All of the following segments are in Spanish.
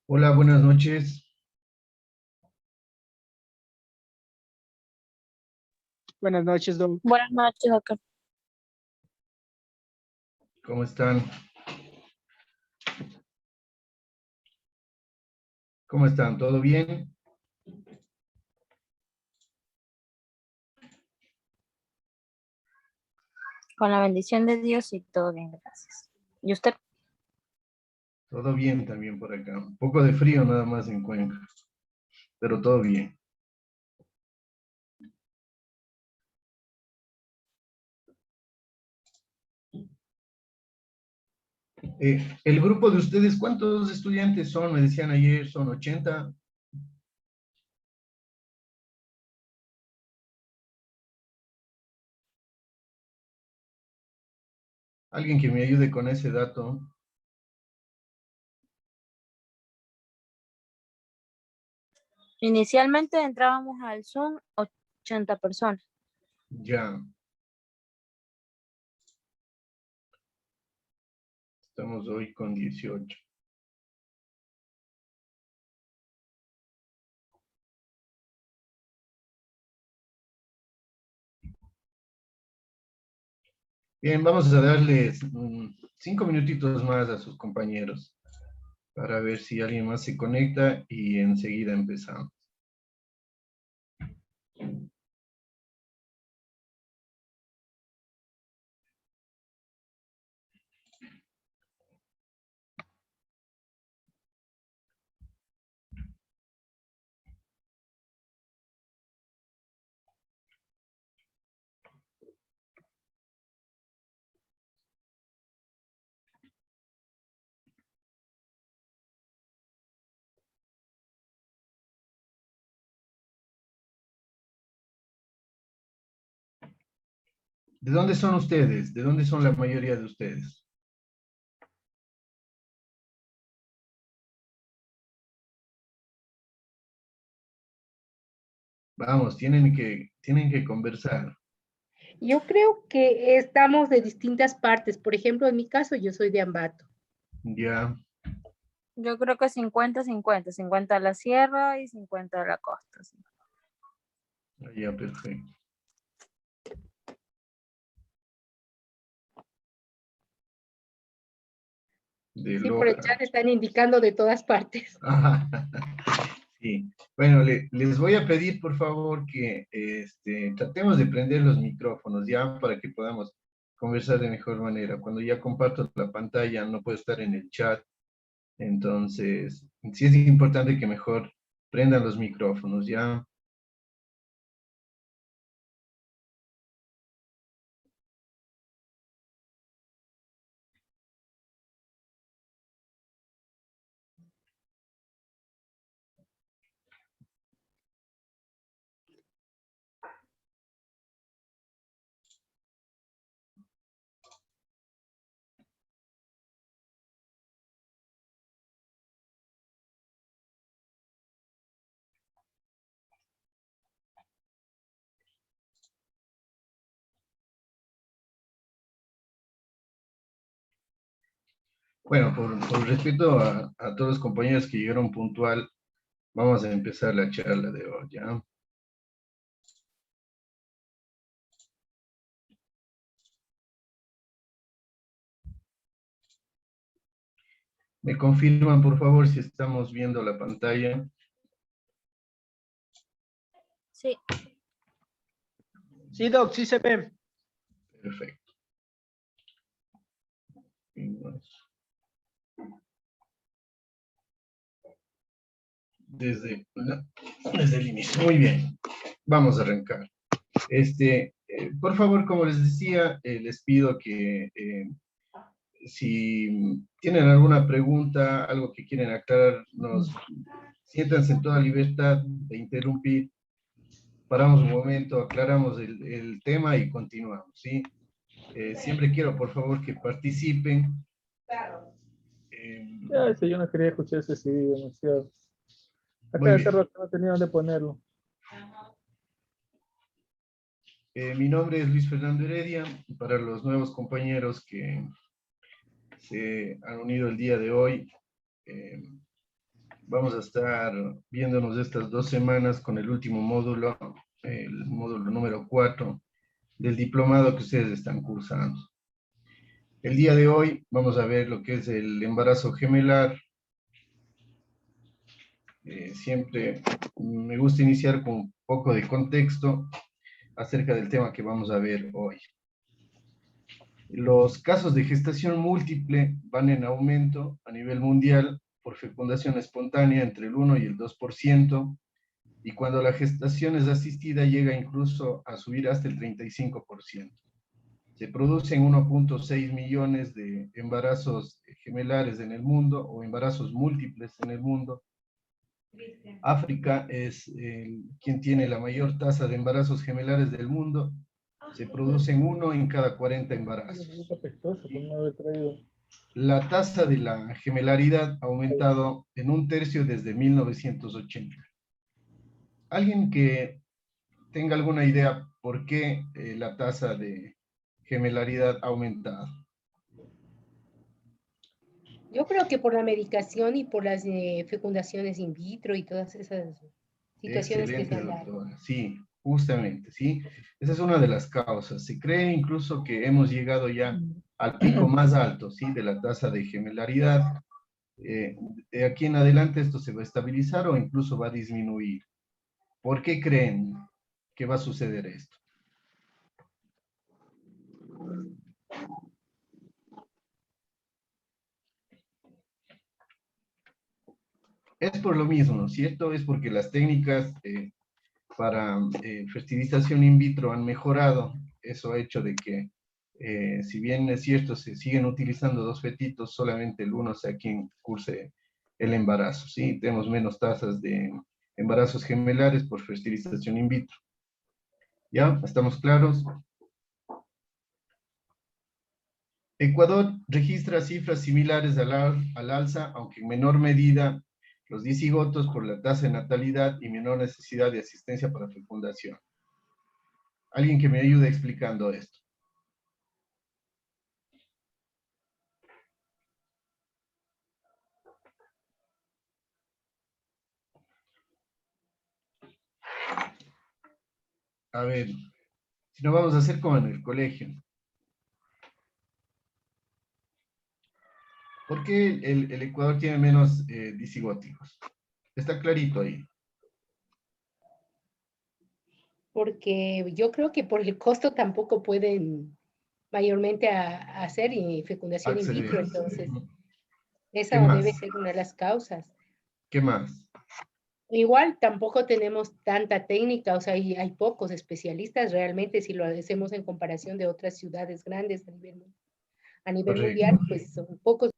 Hola, buenas noches. Buenas noches, Doc. Buenas noches, doctor. ¿Cómo están? ¿Cómo están? ¿Todo bien? Con la bendición de Dios y todo bien, gracias. ¿Y usted? Todo bien también por acá. Un poco de frío nada más en Cuenca, pero todo bien. El grupo de ustedes, ¿cuántos estudiantes son? Me decían ayer, son 80. Alguien que me ayude con ese dato. Inicialmente entrábamos al Zoom 80 personas. Ya. Estamos hoy con 18. Bien, vamos a darles 5 minutitos más a sus compañeros para ver si alguien más se conecta y enseguida empezamos. ¿De dónde son ustedes? ¿De dónde son la mayoría de ustedes? Vamos, tienen que conversar. Yo creo que estamos de distintas partes. Por ejemplo, en mi caso, yo soy de Ambato. Ya, Yo creo que 50-50, 50 a la sierra y 50 a la costa. Sí. ya, perfecto. De Sí, por el Loja. chat están indicando de todas partes. Ajá. Sí. Bueno, les voy a pedir, por favor, que tratemos de prender los micrófonos ya para que podamos conversar de mejor manera. Cuando ya comparto la pantalla, no puedo estar en el chat. Entonces, sí es importante que mejor prendan los micrófonos, ¿ya? Bueno, por respeto a todos los compañeros que llegaron puntual, vamos a empezar la charla de hoy, ¿ya? ¿Me confirman, por favor, si estamos viendo la pantalla? Sí. Sí, Doc, sí se ve. Perfecto. Desde el inicio. Muy bien. Vamos a arrancar. Por favor, como les decía, les pido que si tienen alguna pregunta, algo que quieren aclarar, siéntanse en toda libertad de interrumpir. Paramos un momento, aclaramos el tema y continuamos, ¿sí? Siempre quiero, por favor, que participen. Yo no quería escuchar ese CD demasiado. Muy Acá hace bien. rato no tenía dónde ponerlo. Mi nombre es Luis Fernando Heredia. Para los nuevos compañeros que se han unido el día de hoy, vamos a estar viéndonos estas 2 semanas con el último módulo, el módulo número 4 del diplomado que ustedes están cursando. El día de hoy vamos a ver lo que es el embarazo gemelar. Siempre me gusta iniciar con un poco de contexto acerca del tema que vamos a ver hoy. Los casos de gestación múltiple van en aumento a nivel mundial por fecundación espontánea entre el 1 y el 2%, y cuando la gestación es asistida llega incluso a subir hasta el 35%. Se producen 1.6 millones de embarazos gemelares en el mundo o embarazos múltiples en el mundo. África es quien tiene la mayor tasa de embarazos gemelares del mundo. Se producen 1 en cada 40 embarazos. La tasa de la gemelaridad ha aumentado en 1/3 desde 1980. ¿Alguien que tenga alguna idea por qué la tasa de gemelaridad ha aumentado? Yo creo que por la medicación y por las fecundaciones in vitro y todas esas situaciones que se Excelente, han dado. doctora. Sí, justamente, sí. Esa es una de las causas. Se cree incluso que hemos llegado ya al pico más alto, ¿sí? De la tasa de gemelaridad. De aquí en adelante esto se va a estabilizar o incluso va a disminuir. ¿Por qué creen que va a suceder esto? Es por lo mismo, ¿no es cierto? Es porque las técnicas para fertilización in vitro han mejorado. Eso ha hecho de que, si bien es cierto, se siguen utilizando 2 fetitos, solamente el uno sea quien curse el embarazo, ¿sí? Tenemos menos tasas de embarazos gemelares por fertilización in vitro. ¿Ya? ¿Estamos claros? Ecuador registra cifras similares al alza, aunque en menor medida los dicigotos por la tasa de natalidad y menor necesidad de asistencia para fecundación. Alguien que me ayude explicando esto. A ver, si no vamos a hacer como en el colegio. ¿Por qué el Ecuador tiene menos disigóticos? Está clarito ahí. Porque yo creo que por el costo tampoco pueden mayormente hacer fecundación in vitro, Acceder. entonces ¿Qué esa debe más? ser una de las causas. ¿Qué más? Igual tampoco tenemos tanta técnica, o sea, hay pocos especialistas realmente si lo hacemos en comparación de otras ciudades grandes a nivel Correcto. mundial, pues son pocos.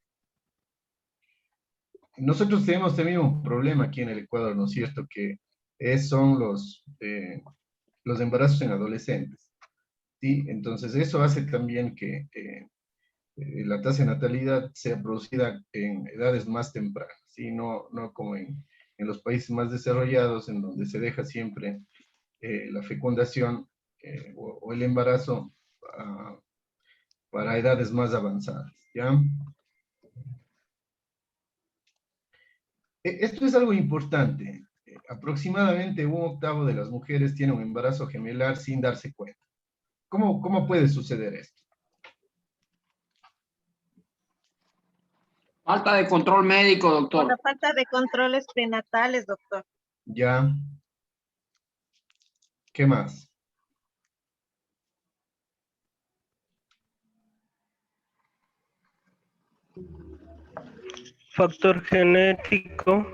Nosotros tenemos también un problema aquí en el Ecuador, ¿no es cierto? Que son los embarazos en adolescentes, ¿sí? Entonces eso hace también que la tasa de natalidad sea producida en edades más tempranas, ¿sí? No como en los países más desarrollados, en donde se deja siempre la fecundación o el embarazo para edades más avanzadas, ¿ya? Esto es algo importante. Aproximadamente 1/8 de las mujeres tiene un embarazo gemelar sin darse cuenta. ¿Cómo puede suceder esto? Falta de control médico, Por doctor. la falta de controles prenatales, doctor. ¿Ya? ¿Qué más? Factor genético.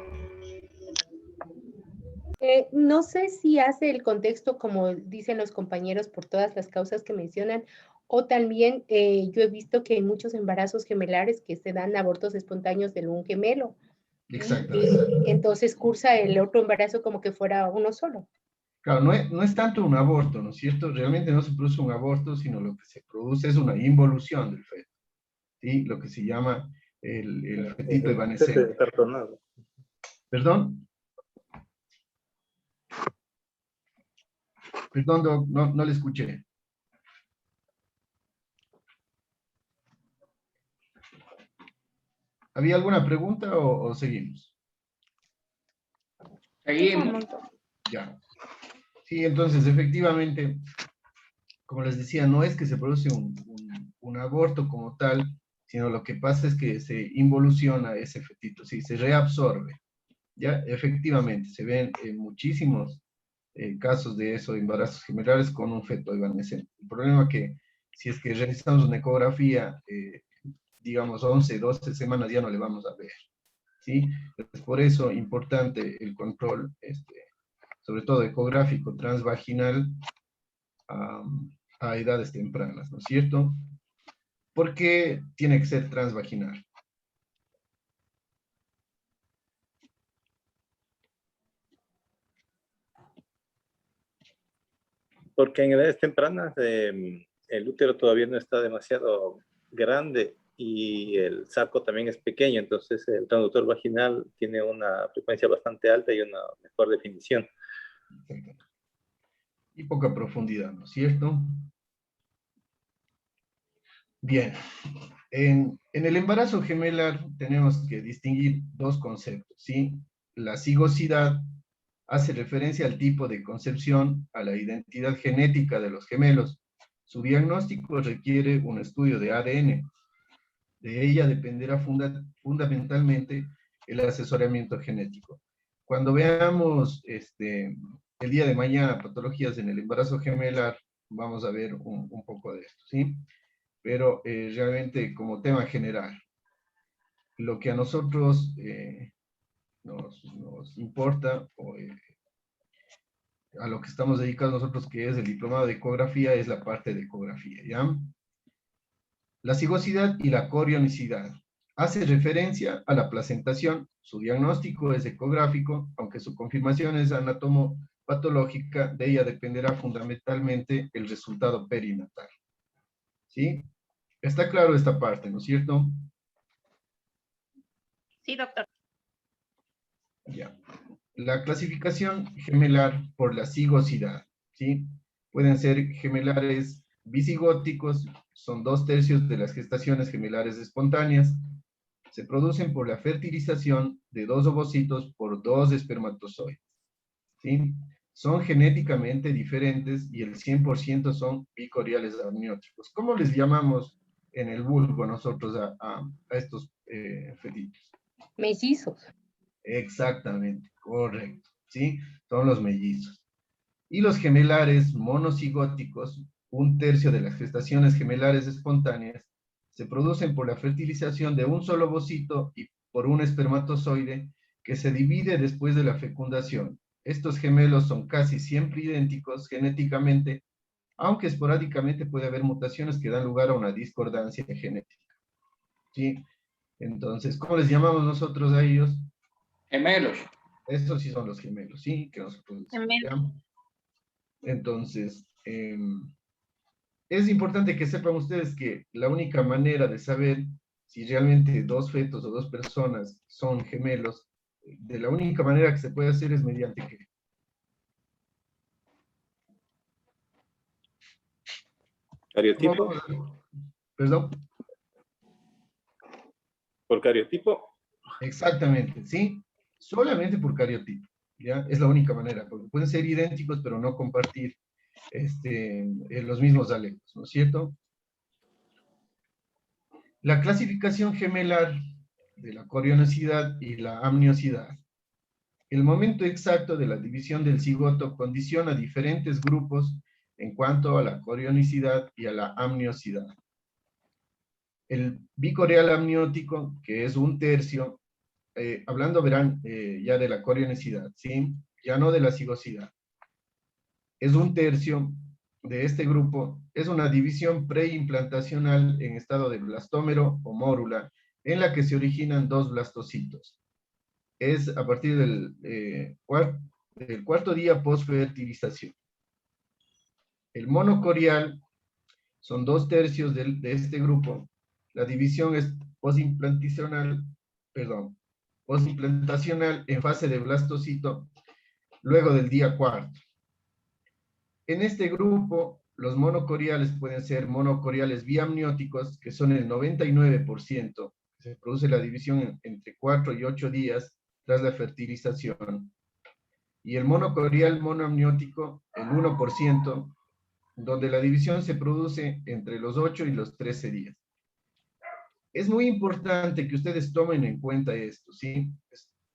No sé si hace el contexto, como dicen los compañeros, por todas las causas que mencionan, o también yo he visto que hay muchos embarazos gemelares que se dan abortos espontáneos de un gemelo. Exactamente. Y entonces cursa el otro embarazo como que fuera uno solo. Claro, no es tanto un aborto, ¿no es cierto? Realmente no se produce un aborto, sino lo que se produce es una involución del feto, ¿sí? Lo que se llama el fetito evanescente. ¿Perdón? Perdón, Doc, no le escuché. ¿Había alguna pregunta o seguimos? Seguimos. Ya. Sí, entonces, efectivamente, como les decía, no es que se produce un aborto como tal, sino lo que pasa es que se involuciona ese fetito, ¿sí? Se reabsorbe. Ya, efectivamente, se ven muchísimos casos de eso, embarazos gemelares con un feto evanescente. El problema es que si es que realizamos una ecografía, digamos 11, 12 semanas ya no le vamos a ver, ¿sí? Es por eso importante el control, sobre todo ecográfico transvaginal, a edades tempranas, ¿no es cierto? ¿Por qué tiene que ser transvaginal? Porque en edades tempranas el útero todavía no está demasiado grande y el saco también es pequeño, entonces el transductor vaginal tiene una frecuencia bastante alta y una mejor definición. Y poca profundidad, ¿no es cierto? Bien, en el embarazo gemelar tenemos que distinguir dos conceptos, ¿sí? La cigosidad hace referencia al tipo de concepción, a la identidad genética de los gemelos. Su diagnóstico requiere un estudio de ADN. De ella dependerá fundamentalmente el asesoramiento genético. Cuando veamos el día de mañana patologías en el embarazo gemelar, vamos a ver un poco de esto, ¿sí? Pero realmente como tema general, lo que a nosotros nos importa, o a lo que estamos dedicados nosotros, que es el diplomado de ecografía, es la parte de ecografía, ¿ya? La cigosidad y la corionicidad. Hace referencia a la placentación. Su diagnóstico es ecográfico, aunque su confirmación es anatomopatológica, de ella dependerá fundamentalmente el resultado perinatal. ¿Sí? Está claro esta parte, ¿no es cierto? Sí, doctor. Ya. La clasificación gemelar por la cigosidad, ¿sí? Pueden ser gemelares bisigóticos, son 2/3 de las gestaciones gemelares espontáneas. Se producen por la fertilización de 2 ovocitos por 2 espermatozoides, ¿sí? Son genéticamente diferentes y el 100% son bicoriales amnióticos. ¿Cómo les llamamos en el vulgo nosotros a estos fetitos? Mellizos. Exactamente, correcto, ¿sí? Son los mellizos. Y los gemelares monocigóticos, 1/3 de las gestaciones gemelares espontáneas, se producen por la fertilización de un solo ovocito y por un espermatozoide que se divide después de la fecundación. Estos gemelos son casi siempre idénticos genéticamente, aunque esporádicamente puede haber mutaciones que dan lugar a una discordancia genética, ¿sí? Entonces, ¿cómo les llamamos nosotros a ellos? Gemelos. Estos sí son los gemelos, ¿sí? Que nosotros llamamos. Entonces, es importante que sepan ustedes que la única manera de saber si realmente 2 fetos o 2 personas son gemelos, de la única manera que se puede hacer es mediante ¿qué? ¿Cariotipo? ¿Perdón? ¿Por cariotipo? Exactamente, ¿sí? Solamente por cariotipo, ¿ya? Es la única manera, porque pueden ser idénticos, pero no compartir los mismos alelos, ¿no es cierto? La clasificación gemelar de la corionicidad y la amniosidad. El momento exacto de la división del cigoto condiciona diferentes grupos en cuanto a la corionicidad y a la amniosidad. El bicorial amniótico, que es 1/3, hablando verán ya de la corionicidad, ¿sí? Ya no de la cigosidad. Es 1/3 de este grupo, es una división preimplantacional en estado de blastómero o mórula, en la que se originan 2 blastocitos. Es a partir del cuarto día post-fertilización. El monocorial son 2/3 de este grupo. La división es postimplantacional en fase de blastocito, luego del día 4. En este grupo, los monocoriales pueden ser monocoriales biamnióticos, que son el 99%. Se produce la división entre 4 y 8 días tras la fertilización. y el monocorial monoamniótico el 1%, donde la división se produce entre los 8 y los 13 días. Es muy importante que ustedes tomen en cuenta esto, ¿sí?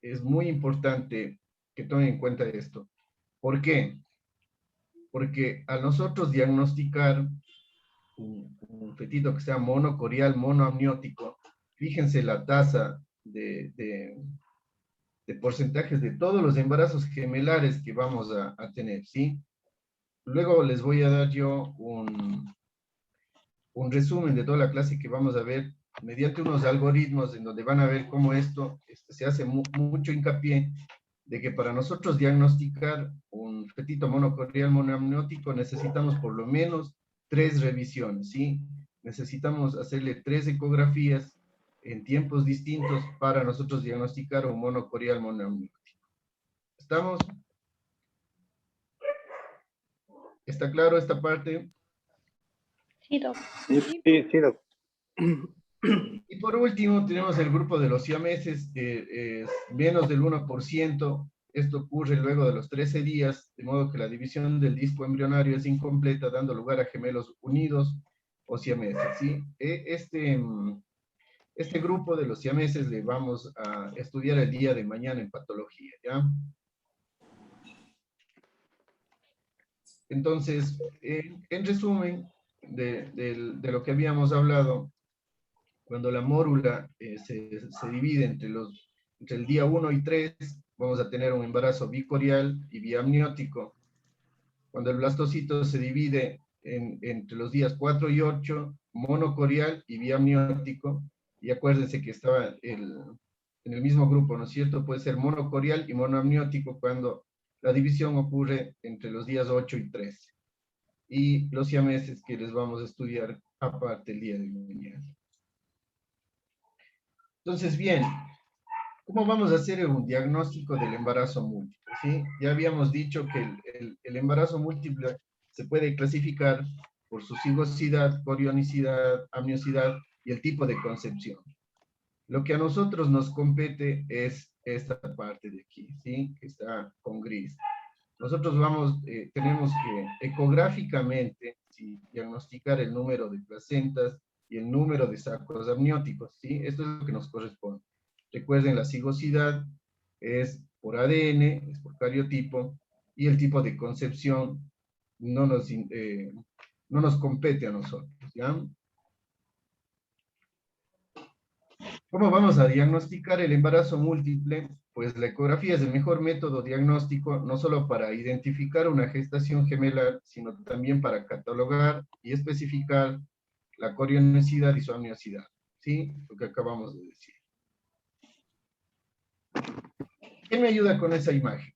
Es muy importante que tomen en cuenta esto. ¿Por qué? Porque a nosotros diagnosticar un fetito que sea monocorial monoamniótico, fíjense la tasa de porcentajes de todos los embarazos gemelares que vamos a tener, ¿sí? Luego les voy a dar yo un resumen de toda la clase que vamos a ver mediante unos algoritmos en donde van a ver cómo esto se hace mucho hincapié de que para nosotros diagnosticar un fetito monocorial monoamniótico necesitamos por lo menos 3 revisiones, ¿sí? Necesitamos hacerle 3 ecografías en tiempos distintos para nosotros diagnosticar un monocorial monoamniótico. ¿Estamos? ¿Está claro esta parte? Sí, doc. Sí, doc. Y por último tenemos el grupo de los siameses, que es menos del 1%. Esto ocurre luego de los 13 días, de modo que la división del disco embrionario es incompleta, dando lugar a gemelos unidos o siameses, ¿sí? Este grupo de los siameses le vamos a estudiar el día de mañana en patología, ¿ya? Entonces, en resumen de lo que habíamos hablado, cuando la mórula se divide entre el día 1 y 3, vamos a tener un embarazo bicorial y biamniótico. Cuando el blastocito se divide entre los días 4 y 8, monocorial y biamniótico. Y acuérdense que estaba en el mismo grupo, ¿no es cierto? Puede ser monocorial y monoamniótico cuando la división ocurre entre los días 8 y 13. Y los siameses que les vamos a estudiar aparte el día de mañana. Entonces, bien, ¿cómo vamos a hacer un diagnóstico del embarazo múltiple? ¿Sí? Ya habíamos dicho que el embarazo múltiple se puede clasificar por su cigosidad, corionicidad, amniosidad y el tipo de concepción. Lo que a nosotros nos compete es esta parte de aquí, ¿sí? Que está con gris. Nosotros tenemos que ecográficamente, ¿sí?, diagnosticar el número de placentas y el número de sacos amnióticos, ¿sí? Esto es lo que nos corresponde. Recuerden, la cigosidad es por ADN, es por cariotipo, y el tipo de concepción no nos compete a nosotros, ¿ya? ¿Cómo vamos a diagnosticar el embarazo múltiple? Pues la ecografía es el mejor método diagnóstico, no solo para identificar una gestación gemelar, sino también para catalogar y especificar la corionicidad y su amniosidad, ¿sí? Lo que acabamos de decir. ¿Quién me ayuda con esa imagen?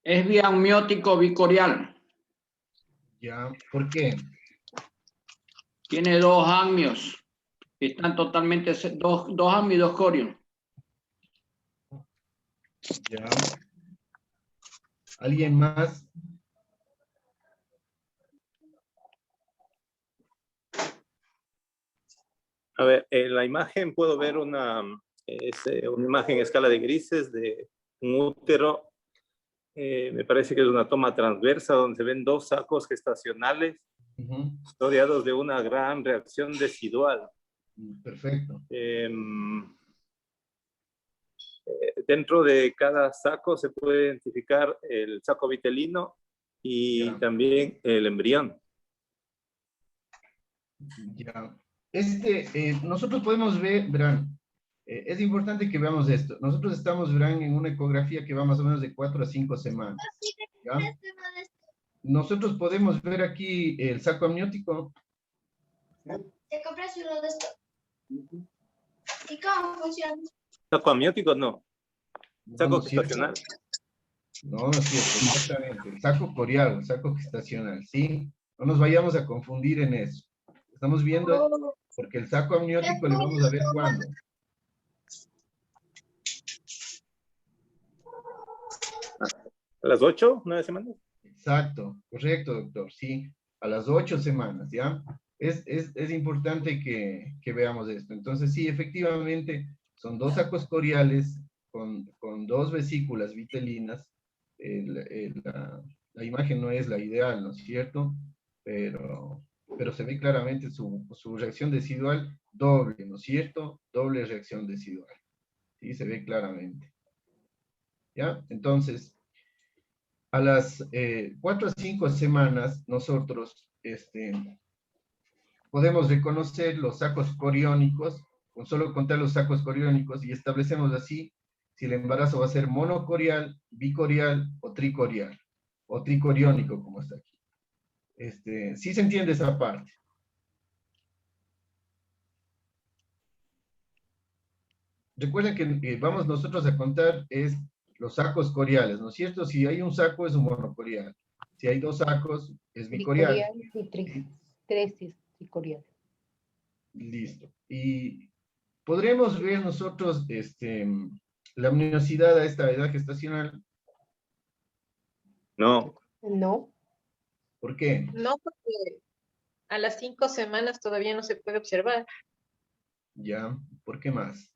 Es biamniótico bicorial. ¿Ya? ¿Por qué? Tiene 2 amnios. Están totalmente, 2 amnios y 2 corios. ¿Ya? ¿Alguien más? A ver, en la imagen puedo ver una imagen en escala de grises de un útero. Me parece que es una toma transversa donde se ven 2 sacos gestacionales rodeados de una gran reacción decidual. Perfecto. Dentro de cada saco se puede identificar el saco vitelino y también el embrión. Ya. Nosotros podemos ver, verán, es importante que veamos esto. Nosotros estamos, verán, en una ecografía que va más o menos de 4 a 5 semanas. ¿Ya? Nosotros podemos ver aquí el saco amniótico. ¿Te compras uno de estos? ¿Y cómo funciona? ¿Saco amniótico? No. ¿Saco gestacional? No, no es cierto, exactamente. El saco corial, el saco gestacional, ¿sí? No nos vayamos a confundir en eso. Estamos viendo, porque el saco amniótico le vamos a ver cuándo. ¿A las 8, 9 semanas? Exacto, correcto, doctor, sí. A las 8 semanas, ¿ya? Es importante que veamos esto. Entonces, sí, efectivamente, Son dos sacos coriales con dos vesículas vitelinas. La imagen no es la ideal, ¿no es cierto? Pero se ve claramente su reacción decidual doble, ¿no es cierto? Doble reacción decidual. ¿Sí? Se ve claramente. ¿Ya? Entonces, a las 4 a 5 semanas, nosotros podemos reconocer los sacos coriónicos, con solo contar los sacos coriónicos, y establecemos así si el embarazo va a ser monocorial, bicorial o tricoriónico, como está aquí. Sí se entiende esa parte. Recuerden que vamos nosotros a contar es los sacos coriales, ¿no es cierto? Si hay un saco es un monocorial. Si hay dos sacos es bicorial. Tricorial y tres es tricorial. Listo. Y podremos ver nosotros la amniosidad a esta edad gestacional. No. No. ¿Por qué? No, porque a las 5 semanas todavía no se puede observar. Ya, ¿por qué más?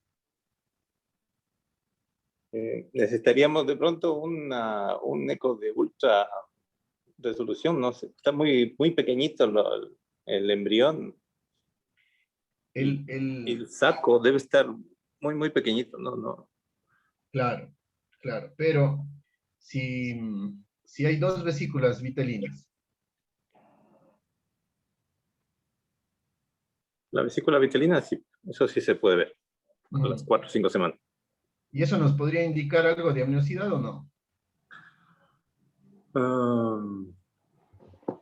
Necesitaríamos de pronto un eco de ultra resolución, no sé, está muy pequeñito el embrión. Y el saco debe estar muy pequeñito, no. Claro, pero si hay dos vesículas vitelinas. La vesícula vitelina, sí, eso sí se puede ver a las 4 o 5 semanas. ¿Y eso nos podría indicar algo de amniosidad o no?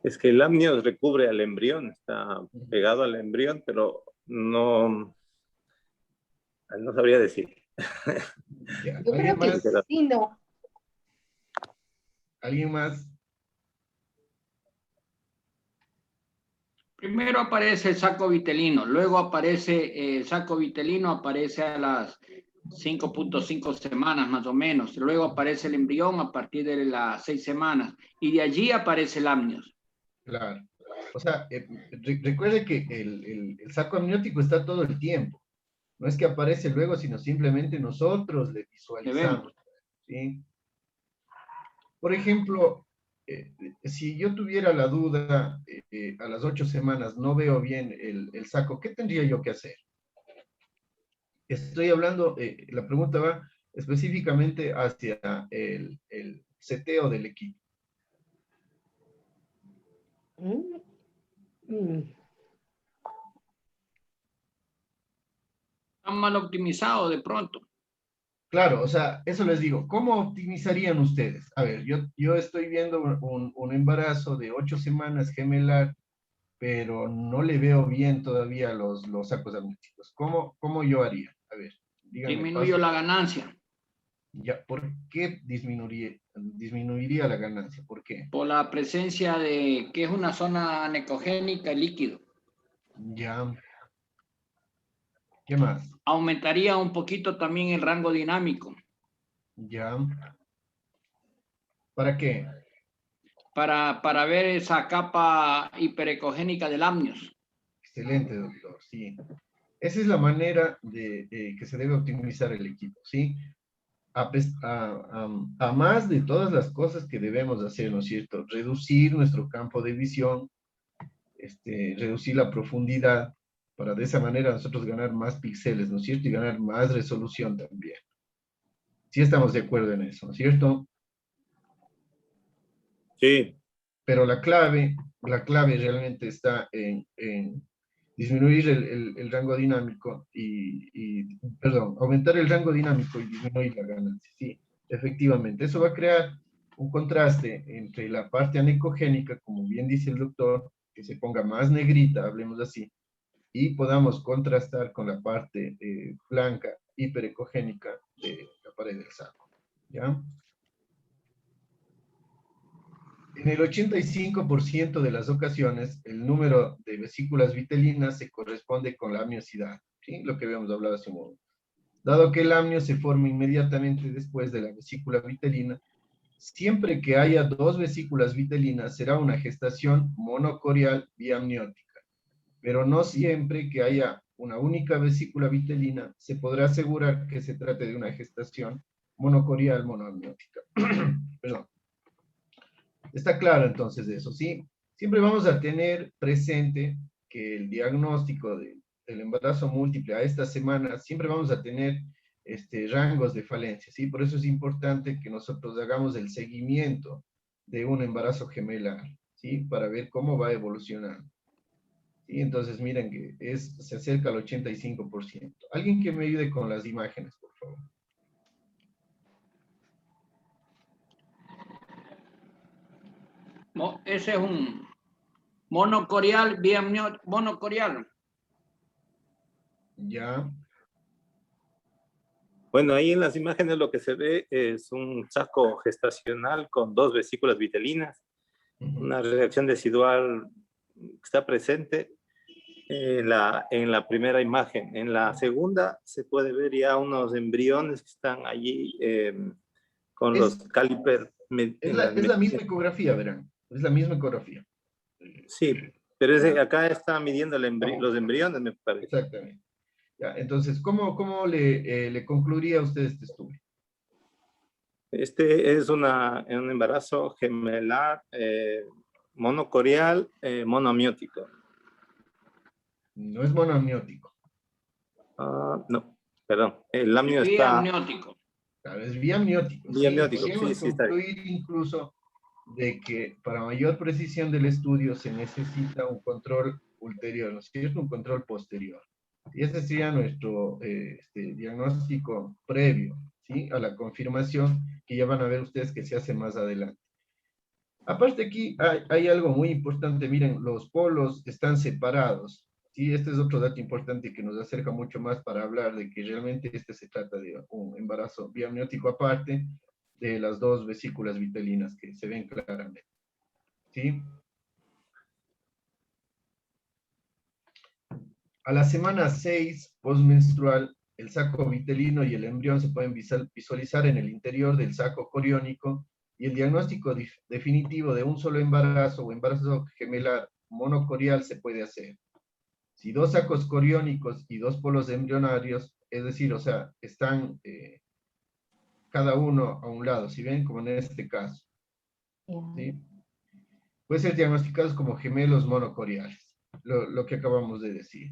Es que el amnios recubre al embrión, está pegado al embrión, pero no sabría decir. Ya. Yo creo que sí, no. ¿Alguien más? Primero aparece el saco vitelino, luego aparece el saco vitelino, aparece a las 5.5 semanas más o menos, luego aparece el embrión a partir de las 6 semanas y de allí aparece el amnios. Claro. O sea, recuerde que el saco amniótico está todo el tiempo. No es que aparece luego, sino simplemente nosotros le visualizamos. ¿Sí? Por ejemplo, si yo tuviera la duda, a las 8 semanas no veo bien el saco, ¿qué tendría yo que hacer? Estoy hablando, la pregunta va específicamente hacia el seteo del equipo. Están mal optimizados de pronto. Claro, o sea, eso les digo, ¿cómo optimizarían ustedes? A ver, yo estoy viendo un embarazo de 8 semanas gemelar, pero no le veo bien todavía los sacos amnióticos. ¿Cómo yo haría? A ver, díganme. Disminuyo la ganancia. Ya, ¿por qué disminuiría la ganancia? ¿Por qué? Por la presencia de, que es una zona anecogénica y líquido. Ya. ¿Qué más? Aumentaría un poquito también el rango dinámico. Ya. ¿Para qué? Para ver esa capa hiperecogénica del amnios. Excelente, doctor, sí. Esa es la manera de que se debe optimizar el equipo, ¿sí? A más de todas las cosas que debemos hacer, ¿no es cierto? Reducir nuestro campo de visión, reducir la profundidad, para de esa manera nosotros ganar más píxeles, ¿no es cierto? Y ganar más resolución también. Sí estamos de acuerdo en eso, ¿no es cierto? Sí. Pero la clave realmente está en disminuir el rango dinámico perdón, aumentar el rango dinámico y disminuir la ganancia. Sí, efectivamente. Eso va a crear un contraste entre la parte anecogénica, como bien dice el doctor, que se ponga más negrita, hablemos así, y podamos contrastar con la parte blanca, hiperecogénica de la pared del saco. ¿Ya? En el 85% de las ocasiones, el número de vesículas vitelinas se corresponde con la amniosidad, ¿sí? Lo que habíamos hablado hace un momento. Dado que el amnio se forma inmediatamente después de la vesícula vitelina, siempre que haya dos vesículas vitelinas será una gestación monocorial biamniótica, pero no siempre que haya una única vesícula vitelina, se podrá asegurar que se trate de una gestación monocorial monoamniótica. Perdón. Está claro entonces eso, ¿sí? Siempre vamos a tener presente que el diagnóstico del embarazo múltiple a esta semana, siempre vamos a tener rangos de falencia, ¿sí? Por eso es importante que nosotros hagamos el seguimiento de un embarazo gemelar, ¿sí? Para ver cómo va evolucionando. ¿Sí? Entonces miren que se acerca al 85%. Alguien que me ayude con las imágenes, por favor. Ese es un monocorial, monocorial. Ya. Bueno, ahí en las imágenes lo que se ve es un saco gestacional con 2 vesículas vitelinas, una reacción decidual que está presente en la primera imagen. En la segunda se puede ver ya unos embriones que están allí con los caliper. Es la misma ecografía, verán. Es la misma ecografía. Sí, pero acá está midiendo los embriones, me parece. Exactamente. Ya, entonces, ¿cómo le concluiría a usted este estudio? Este es un embarazo gemelar monocorial monoamniótico. No es monoamniótico. No, perdón. El amnio está... Biamniótico. Claro, es biamniótico. Biamniótico, Podríamos sí, está bien. concluir incluso de que para mayor precisión del estudio se necesita un control ulterior, ¿no es cierto? Un control posterior. Y ese sería nuestro diagnóstico previo, ¿sí? A la confirmación que ya van a ver ustedes que se hace más adelante. Aparte aquí hay algo muy importante, miren, los polos están separados, ¿sí? Este es otro dato importante que nos acerca mucho más para hablar de que realmente se trata de un embarazo biamniótico aparte de las 2 vesículas vitelinas que se ven claramente, ¿sí? A la semana 6 postmenstrual, el saco vitelino y el embrión se pueden visualizar en el interior del saco coriónico y el diagnóstico definitivo de un solo embarazo o embarazo gemelar monocorial se puede hacer. Si 2 sacos coriónicos y 2 polos embrionarios, es decir, o sea, están cada uno a un lado, si ven, como en este caso, ¿sí? Pueden ser diagnosticados como gemelos monocoriales, lo que acabamos de decir.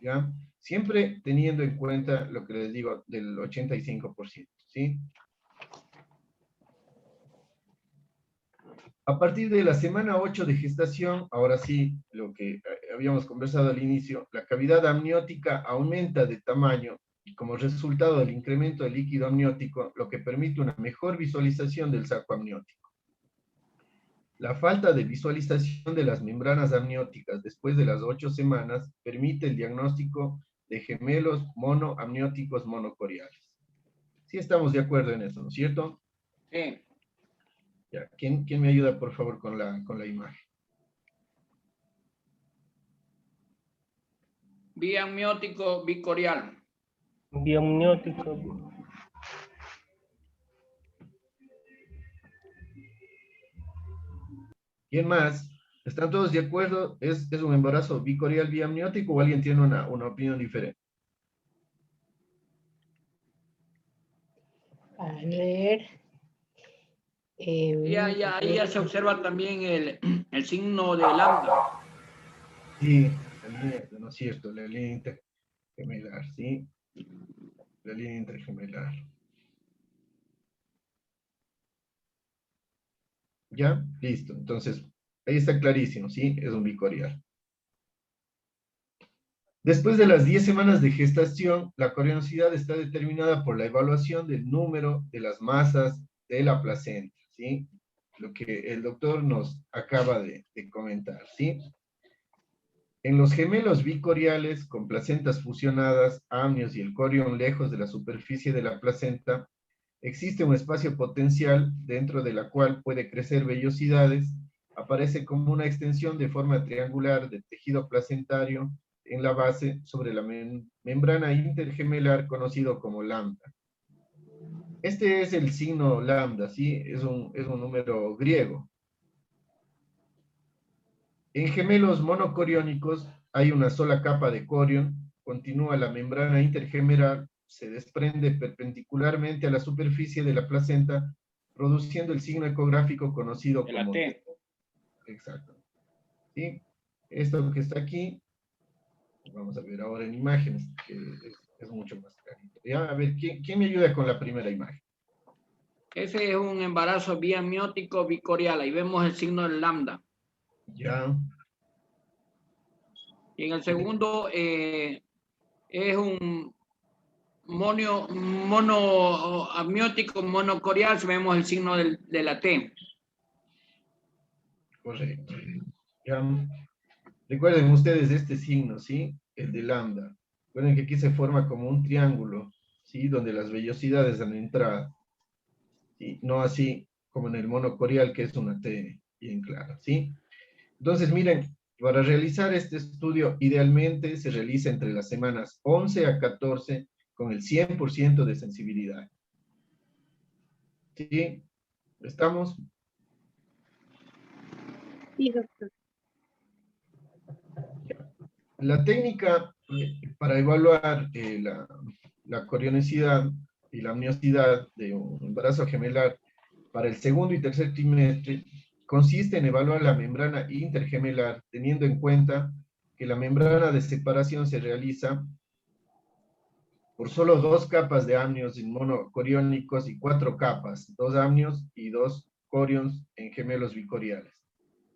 ¿Ya? Siempre teniendo en cuenta lo que les digo del 85%, ¿sí? A partir de la semana 8 de gestación, ahora sí, lo que habíamos conversado al inicio, la cavidad amniótica aumenta de tamaño y como resultado del incremento del líquido amniótico, lo que permite una mejor visualización del saco amniótico. La falta de visualización de las membranas amnióticas después de las 8 semanas permite el diagnóstico de gemelos monoamnióticos monocoriales. Sí estamos de acuerdo en eso, ¿no es cierto? Sí. Ya, ¿quién me ayuda, por favor, con la imagen? Biamniótico bicorial. Biamniótico. ¿Quién más? ¿Están todos de acuerdo? ¿Es un embarazo bicorial biamniótico o alguien tiene una opinión diferente? A ver. Ya se observa también el signo de lambda. Sí, la línea, no es cierto, la línea intergemelar, ¿sí? La línea intergemelar. ¿Ya? Listo. Entonces, ahí está clarísimo, ¿sí? Es un bicorial. Después de las 10 semanas de gestación, la corionicidad está determinada por la evaluación del número de las masas de la placenta, ¿sí? Lo que el doctor nos acaba de comentar, ¿sí? En los gemelos bicoriales con placentas fusionadas, amnios y el corión lejos de la superficie de la placenta, existe un espacio potencial dentro de la cual puede crecer vellosidades, aparece como una extensión de forma triangular de tejido placentario en la base sobre la membrana intergemelar conocido como lambda. Este es el signo lambda, ¿sí? Es un número griego. En gemelos monocoriónicos hay una sola capa de corión continúa la membrana intergemelar, se desprende perpendicularmente a la superficie de la placenta, produciendo el signo ecográfico conocido De la como T. Exacto. ¿Sí? Esto que está aquí, vamos a ver ahora en imágenes, que es mucho más clarito. ¿Ya? A ver, ¿quién me ayuda con la primera imagen? Ese es un embarazo biamiótico bicorial. Ahí vemos el signo del lambda. Ya. Y en el segundo es un monoamniótico monocorial. Vemos el signo de la T. Correcto. Ya. Recuerden ustedes este signo, ¿sí? El de lambda. Recuerden que aquí se forma como un triángulo, ¿sí? Donde las vellosidades dan entrada. ¿Sí? No así como en el monocorial, que es una T bien clara, ¿sí? Entonces, miren, para realizar este estudio, idealmente se realiza entre las semanas 11 a 14 con el 100% de sensibilidad. ¿Sí? ¿Estamos? Sí, doctor. La técnica para evaluar la corionicidad y la amniosidad de un embarazo gemelar para el segundo y tercer trimestre consiste en evaluar la membrana intergemelar teniendo en cuenta que la membrana de separación se realiza por solo 2 capas de amnios monocoriónicos y 4 capas, 2 amnios y 2 corions en gemelos bicoriales.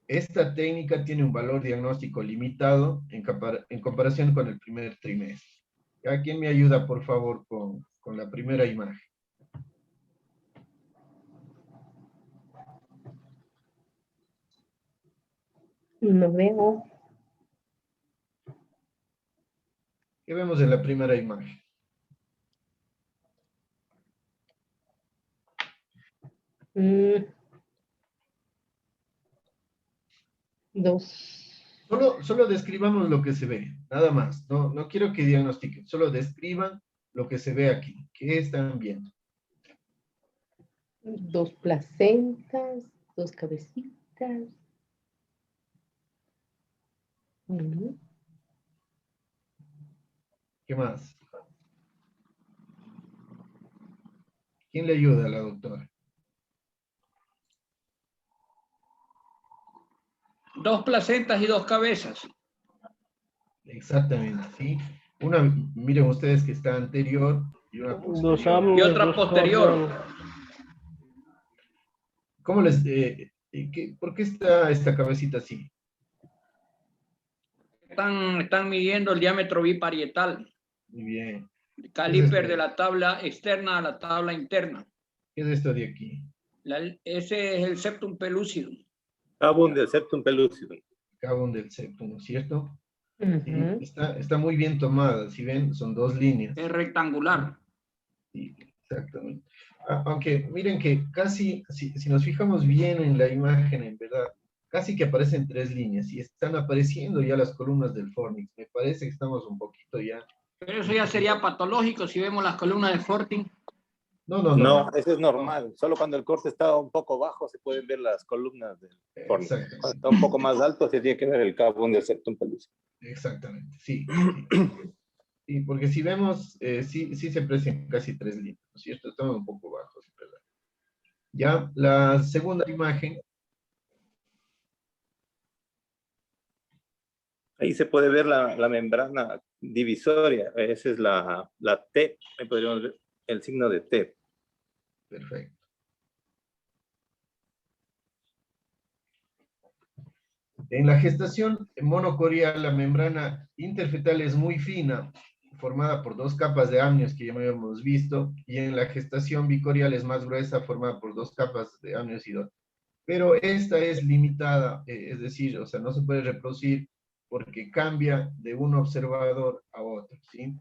Esta técnica tiene un valor diagnóstico limitado en comparación con el primer trimestre. ¿A quién me ayuda, por favor, con la primera imagen? No veo. ¿Qué vemos en la primera imagen? Dos. Solo describamos lo que se ve, nada más. No quiero que diagnostiquen, solo describan lo que se ve aquí. ¿Qué están viendo? Dos placentas, dos cabecitas. ¿Qué más? ¿Quién le ayuda a la doctora? 2 placentas y 2 cabezas. Exactamente, ¿sí? Una, miren ustedes que está anterior y una Dos posterior. amnios, Y otra dos posterior. cordones. ¿Cómo les, por qué está esta cabecita así? Están midiendo el diámetro biparietal. Muy bien. Caliper de la tabla externa a la tabla interna. ¿Qué es esto de aquí? Ese es el septum pellucidum. Cabum del septum pellucidum. Cabum del septum, ¿cierto? Ujú. Sí, está muy bien tomada. Si ven, son 2 líneas. Es rectangular. Sí, exactamente. Aunque miren que casi, si nos fijamos bien en la imagen, en verdad, casi que aparecen 3 líneas y están apareciendo ya las columnas del fornix. Me parece que estamos un poquito ya. Pero eso ya sería patológico si vemos las columnas de Forting. No, eso es normal. Solo cuando el corte está un poco bajo se pueden ver las columnas del fornix. Cuando está un poco más alto se tiene que ver el cabum del septum pellucidum. Exactamente, sí. Sí, porque si vemos, sí se aprecian casi 3 líneas, ¿no es cierto? Estamos un poco bajos, ¿verdad? Ya, la segunda imagen. Ahí se puede ver la membrana divisoria. Esa es la T. Ahí podríamos ver el signo de T. Perfecto. En la gestación monocorial, la membrana interfetal es muy fina, formada por 2 capas de amnios que ya habíamos visto, y en la gestación bicorial es más gruesa, formada por 2 capas de amnios y 2. Pero esta es limitada, es decir, o sea, no se puede reproducir porque cambia de un observador a otro, ¿sí?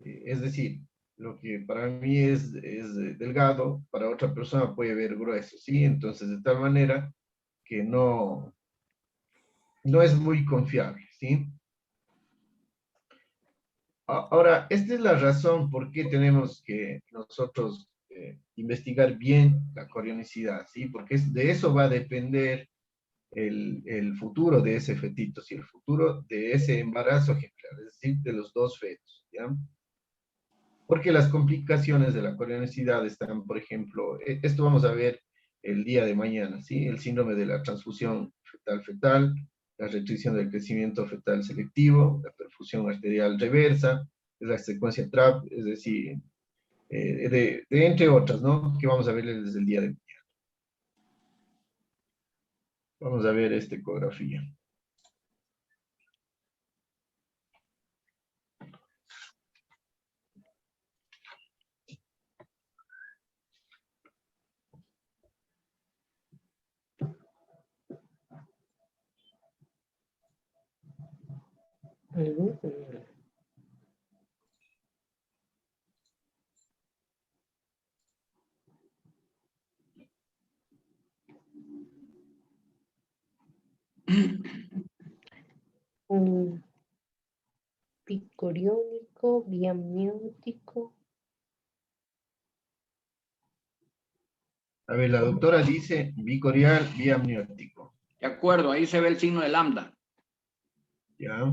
Es decir, lo que para mí es delgado, para otra persona puede ver grueso, ¿sí? Entonces, de tal manera que no es muy confiable, ¿sí? Ahora, esta es la razón por qué tenemos que nosotros investigar bien la corionicidad, ¿sí? Porque de eso va a depender el futuro de ese fetito, ¿sí? El futuro de ese embarazo ejemplar, es decir, de los dos fetos, ¿ya? Porque las complicaciones de la corionicidad están, por ejemplo, esto vamos a ver el día de mañana, ¿sí? El síndrome de la transfusión fetal-fetal, la restricción del crecimiento fetal selectivo, la perfusión arterial reversa, la secuencia TRAP, es decir, de entre otras, ¿no? Que vamos a ver desde el día de mañana. Vamos a ver esta ecografía. Picoriónico, biamniótico. A ver, la doctora dice bicorial biamniótico. De acuerdo, ahí se ve el signo de lambda. ¿Ya?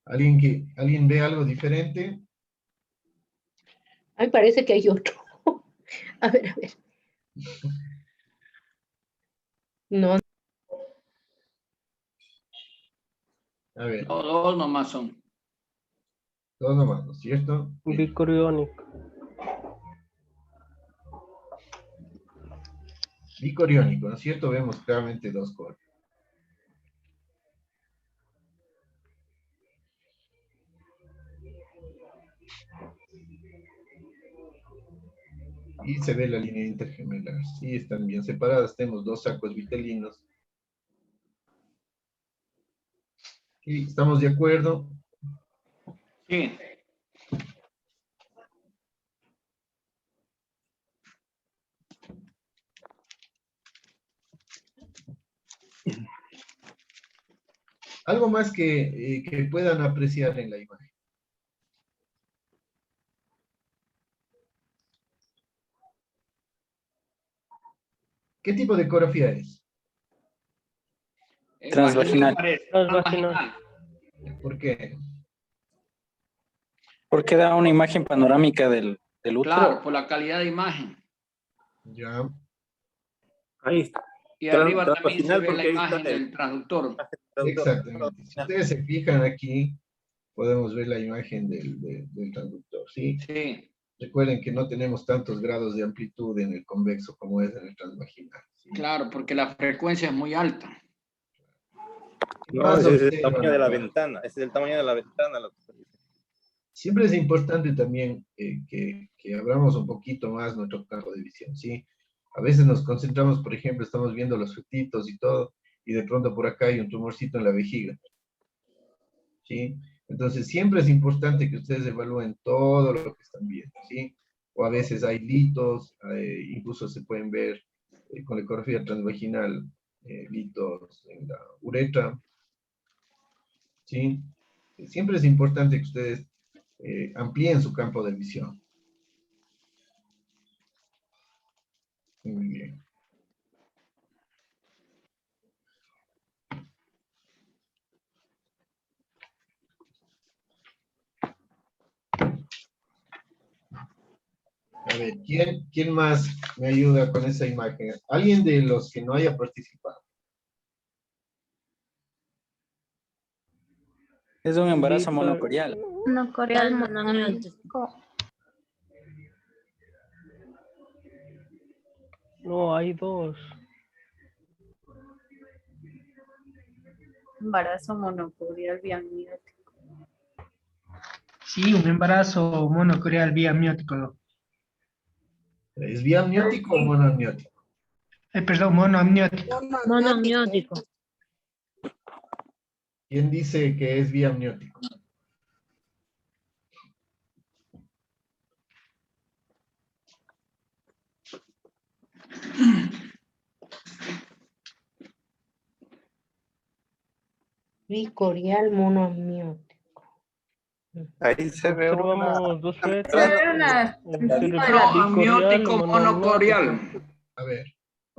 ¿Alguien ve algo diferente? Ay, parece que hay otro. A ver, a ver. No. A ver, Dos nomás son. dos nomás, ¿no es cierto? Bicoriónico. Bicoriónico, ¿no es cierto? Vemos claramente dos coros. Y se ve la línea intergemelar. Sí, están bien separadas. Tenemos dos sacos vitelinos. ¿Sí? ¿Estamos de acuerdo? Sí. Algo más que puedan apreciar en la imagen. ¿Qué tipo de ecografía es? Transvaginal. Transvaginal. ¿Por qué? Porque da una imagen panorámica del útero. Claro, por la calidad de imagen. Ya. Ahí está. Y arriba también se Transvaginal, ve porque la ahí está imagen del transductor. Exactamente. Si ustedes se fijan aquí, podemos ver la imagen del transductor, ¿sí? Sí. Recuerden que no tenemos tantos grados de amplitud en el convexo como es en el transvaginal, ¿sí? Claro, porque la frecuencia es muy alta. No, ese es el tamaño de la ventana. Ese es el tamaño de la ventana. Lo que se dice. Siempre es importante también que abramos un poquito más nuestro campo de visión, ¿sí? A veces nos concentramos, por ejemplo, estamos viendo los fetitos y todo, y de pronto por acá hay un tumorcito en la vejiga, ¿sí? Entonces, siempre es importante que ustedes evalúen todo lo que están viendo, ¿sí? O a veces hay litos, incluso se pueden ver con la ecografía transvaginal, litos en la uretra, ¿sí? Siempre es importante que ustedes amplíen su campo de visión. Muy bien. A ver, ¿quién más me ayuda con esa imagen? ¿Alguien de los que no haya participado? Es un embarazo monocorial. Monocorial monoamniótico. No, hay dos. Embarazo monocorial biamniótico. Sí, un embarazo monocorial biamniótico. ¿Es biamniótico o monoamniótico? Perdón, monoamniótico. Monoamniótico. ¿Quién dice que es biamniótico? Bicorial monoamniótico. Ahí se ve Observamos dos fetos. Amniótico monocorial. A ver,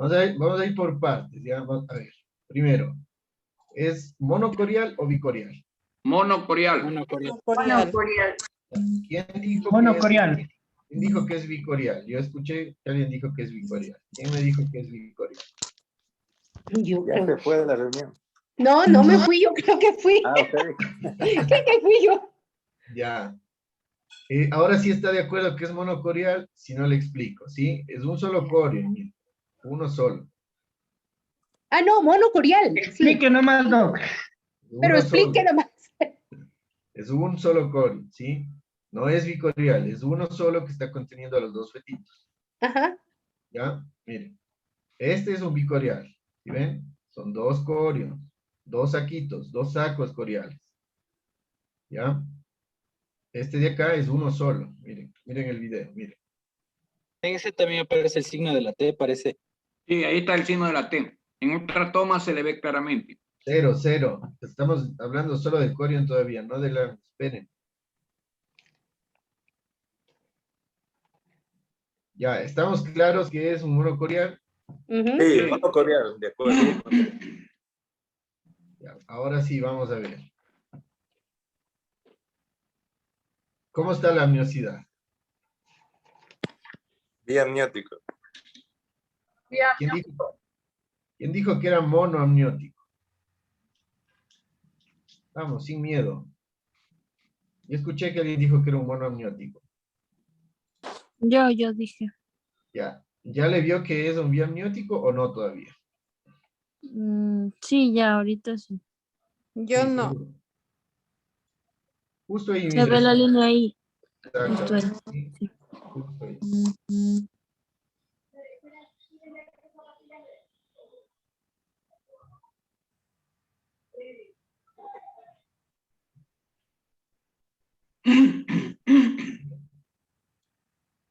Vamos a ir por partes, ya. Vamos a ver. Primero, ¿es monocorial o bicorial? Monocorial. Monocorial. ¿Quién dijo Monocorial. ¿Quién dijo que es bicorial? Yo escuché que alguien dijo que es bicorial. ¿Quién me dijo que es bicorial? Yo Ya se fue de la reunión. No, no me fui, yo creo que fui. Ah, ok. Creo que fui yo. Ya. Ahora sí está de acuerdo que es monocorial, si no le explico, ¿sí? Es un solo corio, mire, uno solo. Ah, no, monocorial. Sí, Explique nomás, Doc. pero Uno explique solo. nomás. Es un solo corio, ¿sí? No es bicorial, es uno solo que está conteniendo a los dos fetitos. Ajá. ¿Ya? Miren. Este es un bicorial. ¿Sí ven? Son dos corios, dos saquitos, dos sacos coriales. ¿Ya? Este de acá es uno solo. Miren, miren el video, miren. En ese también aparece el signo de la T, parece. Sí, ahí está el signo de la T. En otra toma se le ve claramente. Cero, cero. Estamos hablando solo del corion todavía, no de la... Esperen. Ya, ¿estamos claros que es un monocorial? Ujú. Sí, monocoreal, de acuerdo. Ya, ahora sí, vamos a ver. ¿Cómo está la amniosidad? Biamniótico. ¿Quién dijo que era monoamniótico? Vamos, sin miedo. Yo escuché que alguien dijo que era un monoamniótico. Yo dije. Ya. ¿Ya le vio que es un biamniótico o no todavía? Sí, ya, ahorita sí. Yo no. Seguro. Justo ahí. Se ve la línea ahí. Exacto. Justo ahí. Sí, Sí. justo ahí.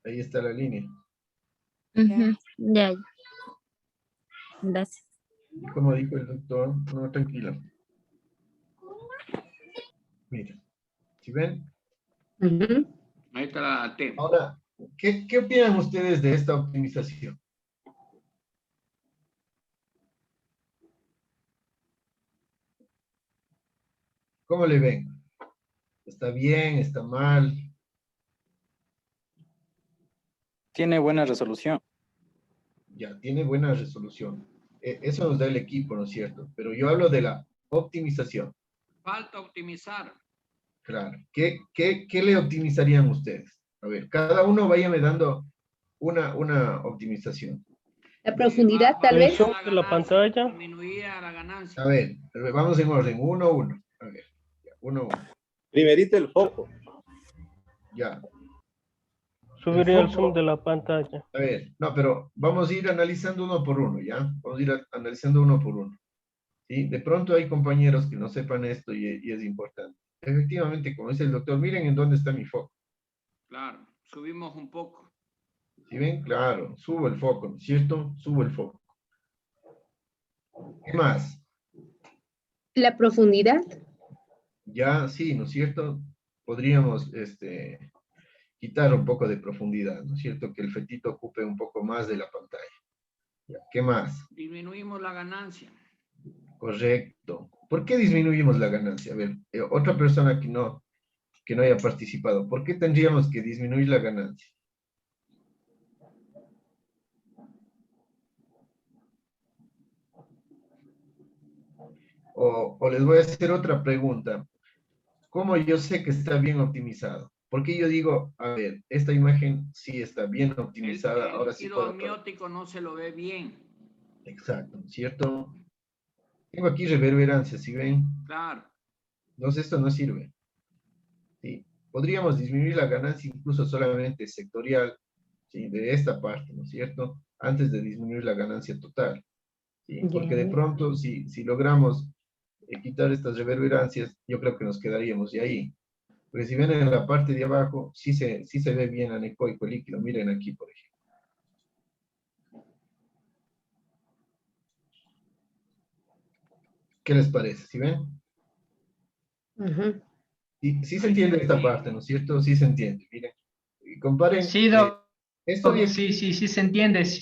Ahí está la línea. Ujú, ya. Gracias. Y como dijo el doctor, no, tranquilo. Mira, ¿sí ven? Ujú. Ahí está la T. Ahora, ¿qué opinan ustedes de esta optimización? ¿Cómo le ven? ¿Está bien? ¿Está mal? Tiene buena resolución. Ya, tiene buena resolución. Eso nos da el equipo, ¿no es cierto? Pero yo hablo de la optimización. Falta optimizar. Claro. ¿Qué le optimizarían ustedes? A ver, cada uno váyame dando una optimización. La profundidad, tal vez. El zoom de la pantalla. Disminuía la ganancia. A ver, vamos en orden, uno a uno. A ver, ya, uno a uno. Primerito el foco. Ya. Subiría el foco. zoom de la pantalla. A ver, no, pero vamos a ir analizando uno por uno, ¿ya? Vamos a ir analizando uno por uno. ¿Sí? De pronto hay compañeros que no sepan esto y es importante. Efectivamente, como dice el doctor, miren en dónde está mi foco. Claro, subimos un poco. ¿Sí ven? Claro, subo el foco, ¿no es cierto? Subo el foco. ¿Qué más? La profundidad. Ya, sí, ¿no es cierto? Podríamos quitar un poco de profundidad, ¿no es cierto? Que el fetito ocupe un poco más de la pantalla. Ya, ¿qué más? Disminuimos la ganancia. Correcto. ¿Por qué disminuimos la ganancia? A ver, otra persona que no haya participado, ¿por qué tendríamos que disminuir la ganancia? O les voy a hacer otra pregunta. ¿Cómo yo sé que está bien optimizado? Porque yo digo, a ver, esta imagen sí está bien optimizada, ahora sí puedo... El amniótico no se lo ve bien. Exacto, ¿cierto? Tengo aquí reverberancia, ¿sí ven? Claro. Entonces esto no sirve. ¿Sí? Podríamos disminuir la ganancia incluso solamente sectorial, ¿sí? De esta parte, ¿no es cierto? Antes de disminuir la ganancia total. ¿Sí? Porque de pronto, si logramos quitar estas reverberancias, yo creo que nos quedaríamos de ahí. Porque si ven en la parte de abajo, sí se ve bien anecoico el líquido. Miren aquí, por ejemplo. ¿Qué les parece? ¿Sí ven? Ujú. Sí se entiende esta parte, ¿no es cierto? Sí se entiende. Miren. Y comparen. Sí, Doc. Esto de aquí, Sí se entiende. Sí.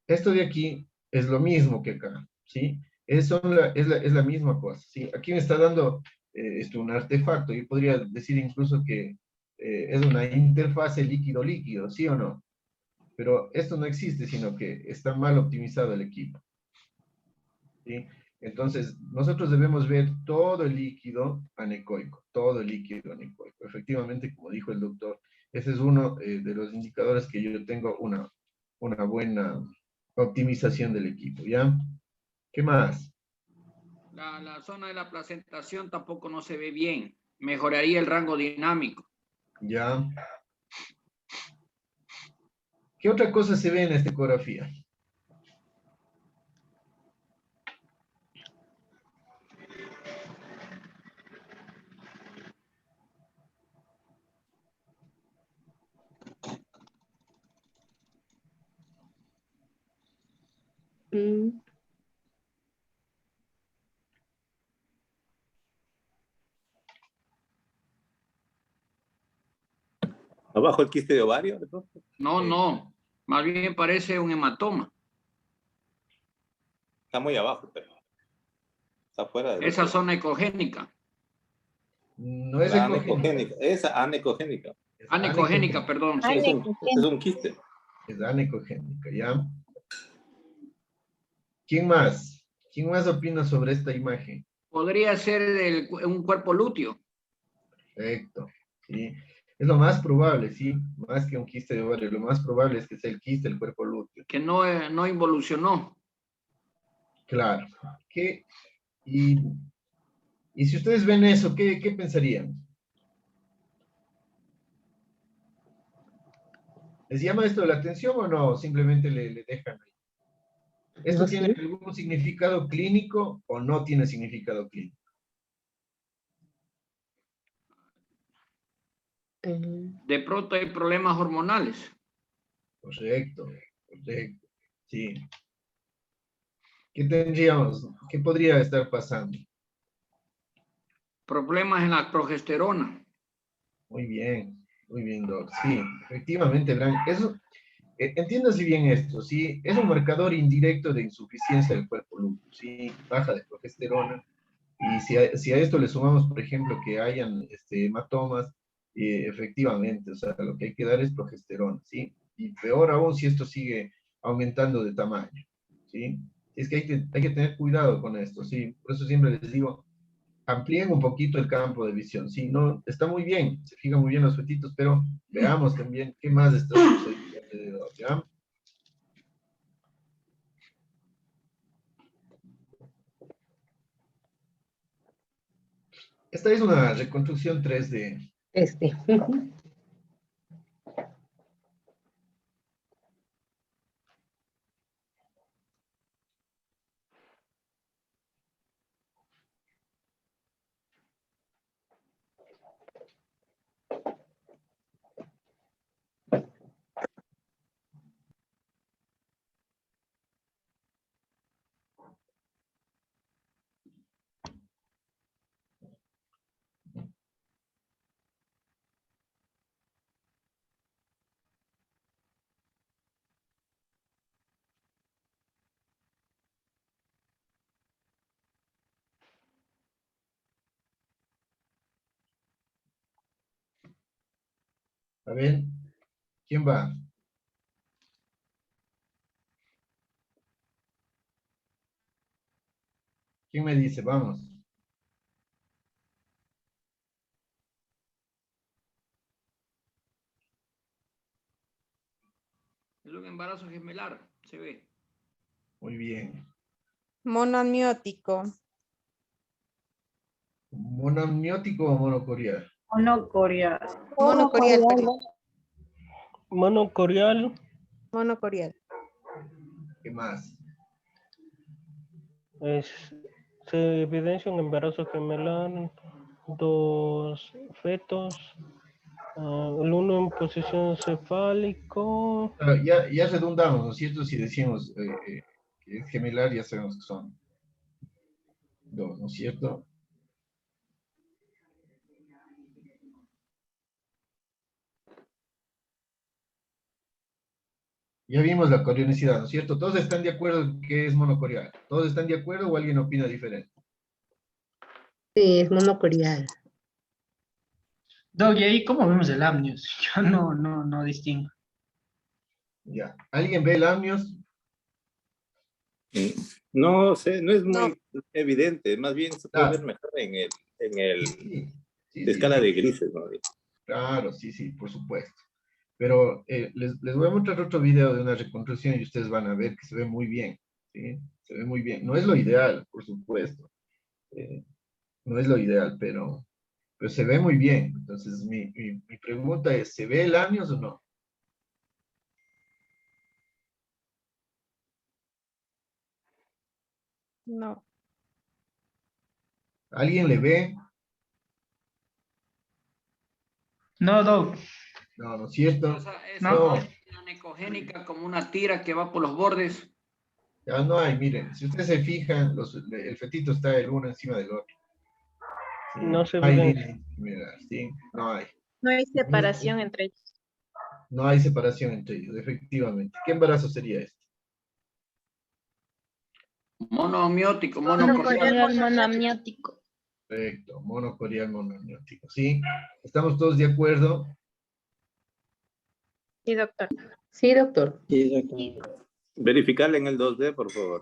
Esto de aquí es lo mismo que acá, ¿sí? Es la misma cosa, ¿sí? Aquí me está dando esto, un artefacto. Yo podría decir incluso que es una interfase líquido-líquido, ¿sí o no? Pero esto no existe, sino que está mal optimizado el equipo, ¿sí? Entonces, nosotros debemos ver todo el líquido anecoico, todo el líquido anecoico. Efectivamente, como dijo el doctor, ese es uno de los indicadores que yo tengo una buena optimización del equipo, ¿ya? ¿Qué más? La zona de la placentación tampoco no se ve bien. Mejoraría el rango dinámico. ¿Ya? ¿Qué otra cosa se ve en esta ecografía? Mm, Abajo el quiste de ovario, de pronto. No, no. Más bien parece un hematoma. Está muy abajo, pero está fuera del Esa útero. zona ecogénica. No es La ecogénica, anecogénica, esa anecogénica. es Anecogénica, perdón, Sí, sí. es un quiste. Es anecogénica, ¿ya? ¿Quién más? ¿Quién más opina sobre esta imagen? Podría ser un cuerpo lúteo. Perfecto, ¿sí? Es lo más probable, ¿sí? Más que un quiste de ovario, lo más probable es que sea el quiste del cuerpo lúteo. Que no involucionó. Claro. ¿Qué? Y si ustedes ven eso, ¿qué pensarían? ¿Les llama esto la atención o no? Simplemente le dejan ahí. ¿Esto no tiene sé. algún significado clínico o no tiene significado clínico? De pronto hay problemas hormonales. Correcto, correcto. Sí. ¿Qué tendríamos? ¿Qué podría estar pasando? Problemas en la progesterona. Muy bien, Doc. Sí, efectivamente, Blanc. Eso, entiéndase bien esto, ¿sí? Es un marcador indirecto de insuficiencia del cuerpo lúteo, ¿sí? Baja de progesterona. Y si a esto le sumamos, por ejemplo, que hayan hematomas, efectivamente, o sea, lo que hay que dar es progesterona, ¿sí? Y peor aún si esto sigue aumentando de tamaño, ¿sí? Es que hay que tener cuidado con esto, ¿sí? Por eso siempre les digo, amplíen un poquito el campo de visión, ¿sí? No, está muy bien, se fijan muy bien los fetitos, pero veamos también qué más está sucediendo alrededor, ¿ya? Esta es una reconstrucción 3D. Este. A ver, ¿quién va? ¿Quién me dice? Vamos. Es un embarazo gemelar, se ve. Muy bien. Monoamniótico. ¿Monoamniótico o monocorial? Monocorial. Monocorial, perdón. Monocorial, Monocorial. ¿Qué más? se evidencia un embarazo gemelar, dos fetos, el uno en posición cefálico. Ah, ya redundamos, ¿no es cierto? Si decimos que es gemelar, ya sabemos que son dos, ¿no es cierto? Ya vimos la corionicidad, ¿no es cierto? ¿Todos están de acuerdo en que es monocorial? ¿Todos están de acuerdo o alguien opina diferente? Sí, es monocorial. Doc, ¿y ahí cómo vemos el amnios? Yo no distingo. Ya. ¿Alguien ve el amnios? No sé, no es muy No. evidente, más bien se puede ver mejor en el Sí, sí, de escala de grises, ¿no? Claro, sí, por supuesto. Pero les voy a mostrar otro video de una reconstrucción y ustedes van a ver que se ve muy bien, ¿sí? Se ve muy bien. No es lo ideal, por supuesto. No es lo ideal, pero se ve muy bien. Entonces, mi pregunta es, ¿se ve el amnios o no? No. ¿Alguien le ve? No, Doc. No, ¿no es cierto? Esa No. No, anecogénica como una tira que va por los bordes. ya no hay, miren, si ustedes se fijan, el fetito está el uno encima del otro. Sí, No se hay evidencia. línea similar, sí, no hay. No hay separación entre ellos. No hay separación entre ellos, efectivamente. ¿Qué embarazo sería este? Monoamniótico, Monocorial monocorial. monoamniótico. Perfecto, monocorial monoamniótico, ¿sí? ¿Estamos todos de acuerdo? Sí, doctor. Sí, doctor. Verificarle en el 2D, por favor.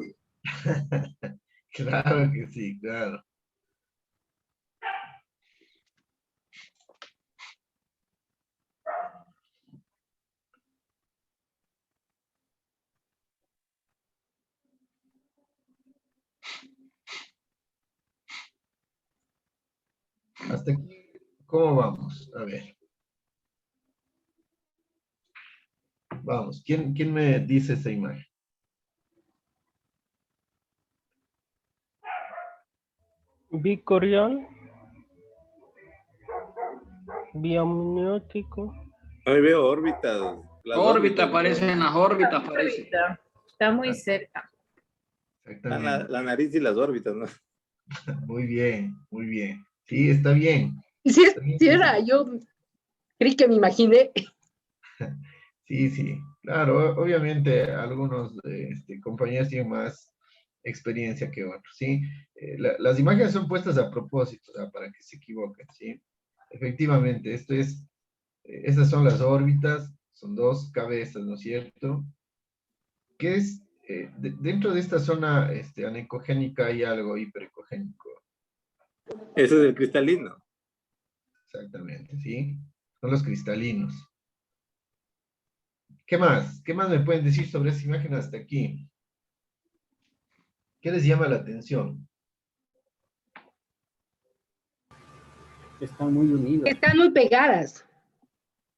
Claro que sí, claro. Hasta aquí, ¿cómo vamos? A ver. Vamos, ¿quién me dice esa imagen? Bicorial. Biamniótico. Ahí veo órbitas. Las Órbita, órbitas, aparece en las órbitas, aparece. Está muy cerca. Exactamente. la nariz y las órbitas, ¿no? Muy bien, muy bien. Sí, está bien. Sí, Está bien, sí era, yo creí que me imaginé. Sí, claro, obviamente algunos compañeros tienen más experiencia que otros, ¿sí? Las imágenes son puestas a propósito, o sea, para que se equivoquen, ¿sí? Efectivamente, estas son las órbitas, son dos cabezas, ¿no es cierto? ¿Qué es? Dentro de esta zona anecogénica hay algo hiperecogénico, Ese es el cristalino. exactamente, ¿sí? Son los cristalinos. ¿Qué más? ¿Qué más me pueden decir sobre esa imagen hasta aquí? ¿Qué les llama la atención? Están muy unidos. Están muy pegadas.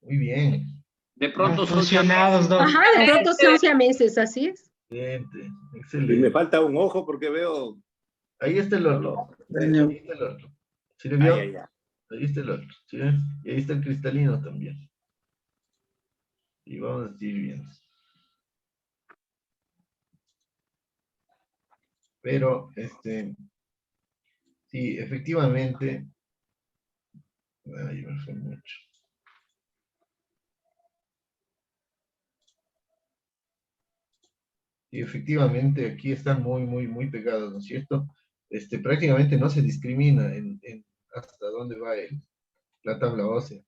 Muy bien. De pronto son Funcionados, Doc. Ajá, de pronto son siameses, así es. Excelente, Y me excelente. falta un ojo porque veo... Ahí está el otro. Ahí está el otro. ¿Sí le vio? Ay. Ahí está el otro. ¿Sí ves? Y ahí está el cristalino también. Y vamos a ir viendo. Pero, sí, efectivamente. Ay, me fue mucho. Y efectivamente aquí están muy pegados, ¿no es cierto? Prácticamente no se discrimina en hasta dónde va la tabla ósea.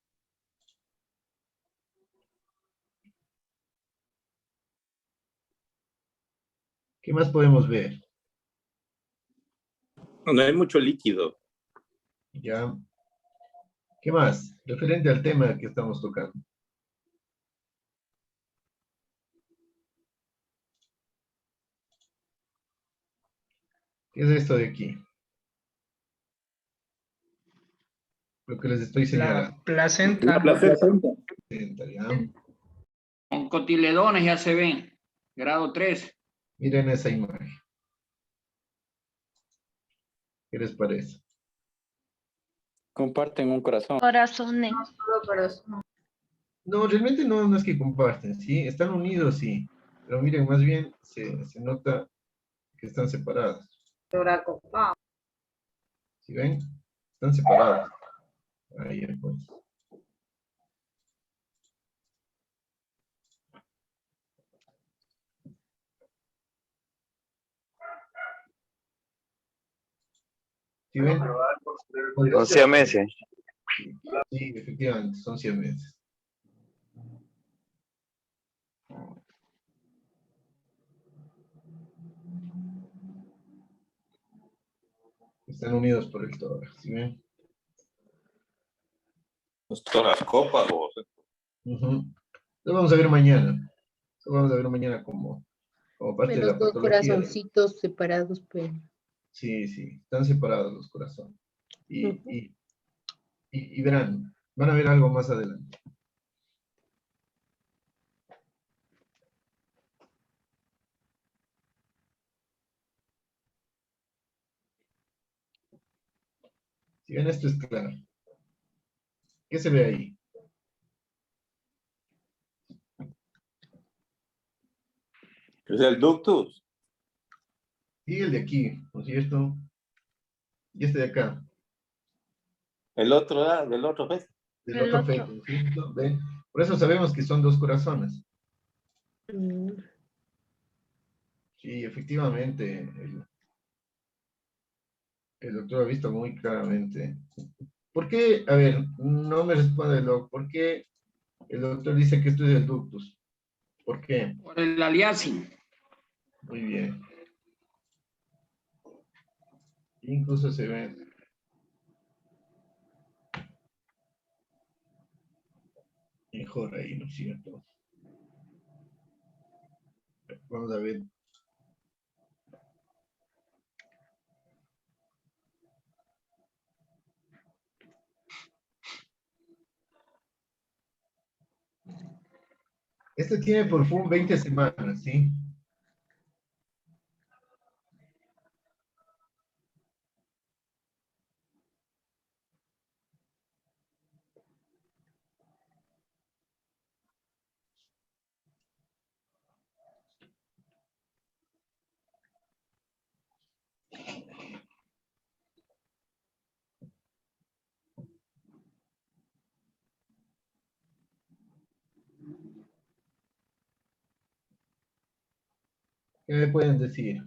¿Qué más podemos ver? No hay mucho líquido. Ya. ¿Qué más? Referente al tema que estamos tocando. ¿Qué es esto de aquí? Lo que les estoy señalando. La placenta. La placenta. ¿Ya? con cotiledones, ya se ven. Grado 3. Miren esa imagen. ¿Qué les parece? Comparten un corazón. Corazones. No, realmente no es que comparten, ¿sí? Están unidos, sí. Pero miren, más bien se nota que están separados. ¿Sí ven? Están separados. Ahí, pues. ¿Sí ven? Son siameses. Sí, efectivamente, son siameses. Están unidos por el tórax, ¿sí ven? Los torascópagos. Ujú. Lo vamos a ver mañana. Lo vamos a ver mañana como parte de Los la dos patología. corazoncitos separados, pues. Sí, sí, están separados los corazones. Y verán, van a ver algo más adelante. Si ven, esto es claro. ¿Qué se ve ahí? Es el ductus. Y el de aquí, ¿no es cierto? Y este de acá. El otro, del otro feto. Del El otro otro. feto, ¿no es cierto? ¿Ven? Por eso sabemos que son dos corazones. Sí, efectivamente, el doctor ha visto muy claramente. ¿Por qué? A ver, no me responde el doctor. ¿Por qué el doctor dice que esto es el ductus? ¿Por qué? Por el aliasing. Muy bien. Incluso se ve mejor ahí, ¿no es cierto? Vamos a ver. Este tiene por full 20 semanas, ¿sí? ¿Qué me pueden decir?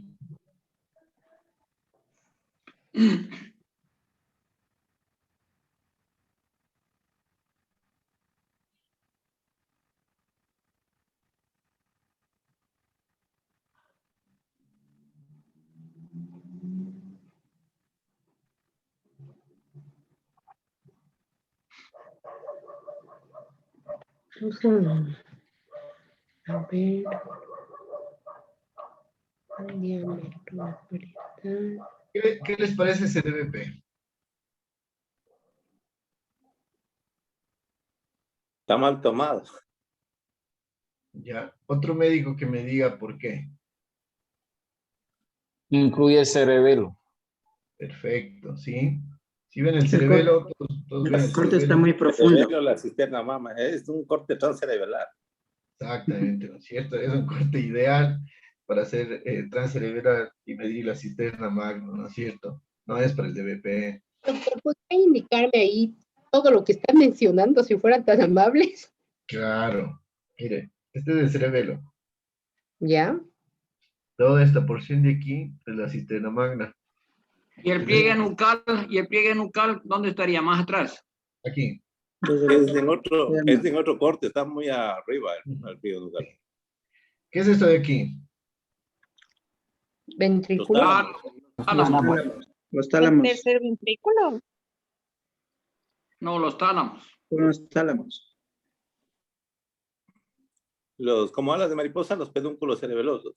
A ver. Diámetro varietal. ¿Qué les parece ese DBP? Está mal tomado. Ya. Otro médico que me diga por qué. Incluye el cerebelo. Perfecto, ¿sí? Si ven el cerebelo, todos ven El el corte está cerebelo. muy profundo. Cerebelo, la cisterna mama. Es un corte transcerebelar. Exactamente, ¿no es cierto? Es un corte ideal para hacer transcerebral y medir la cisterna magna, ¿no es cierto? No es para el DBP. Doctor, ¿podría indicarme ahí todo lo que están mencionando si fueran tan amables? Claro. Mire, este es el cerebelo. ¿Ya? Toda esta porción de aquí es la cisterna magna. Y el pliegue nucal, ¿dónde estaría? Más atrás. Aquí. Es en otro corte, está muy arriba el pliegue nucal. ¿Qué es esto de aquí? Ventrículo. Los tálamos. Tercer ventrículo. No, los tálamos. Los tálamos. Como alas de mariposa, los pedúnculos cerebelosos.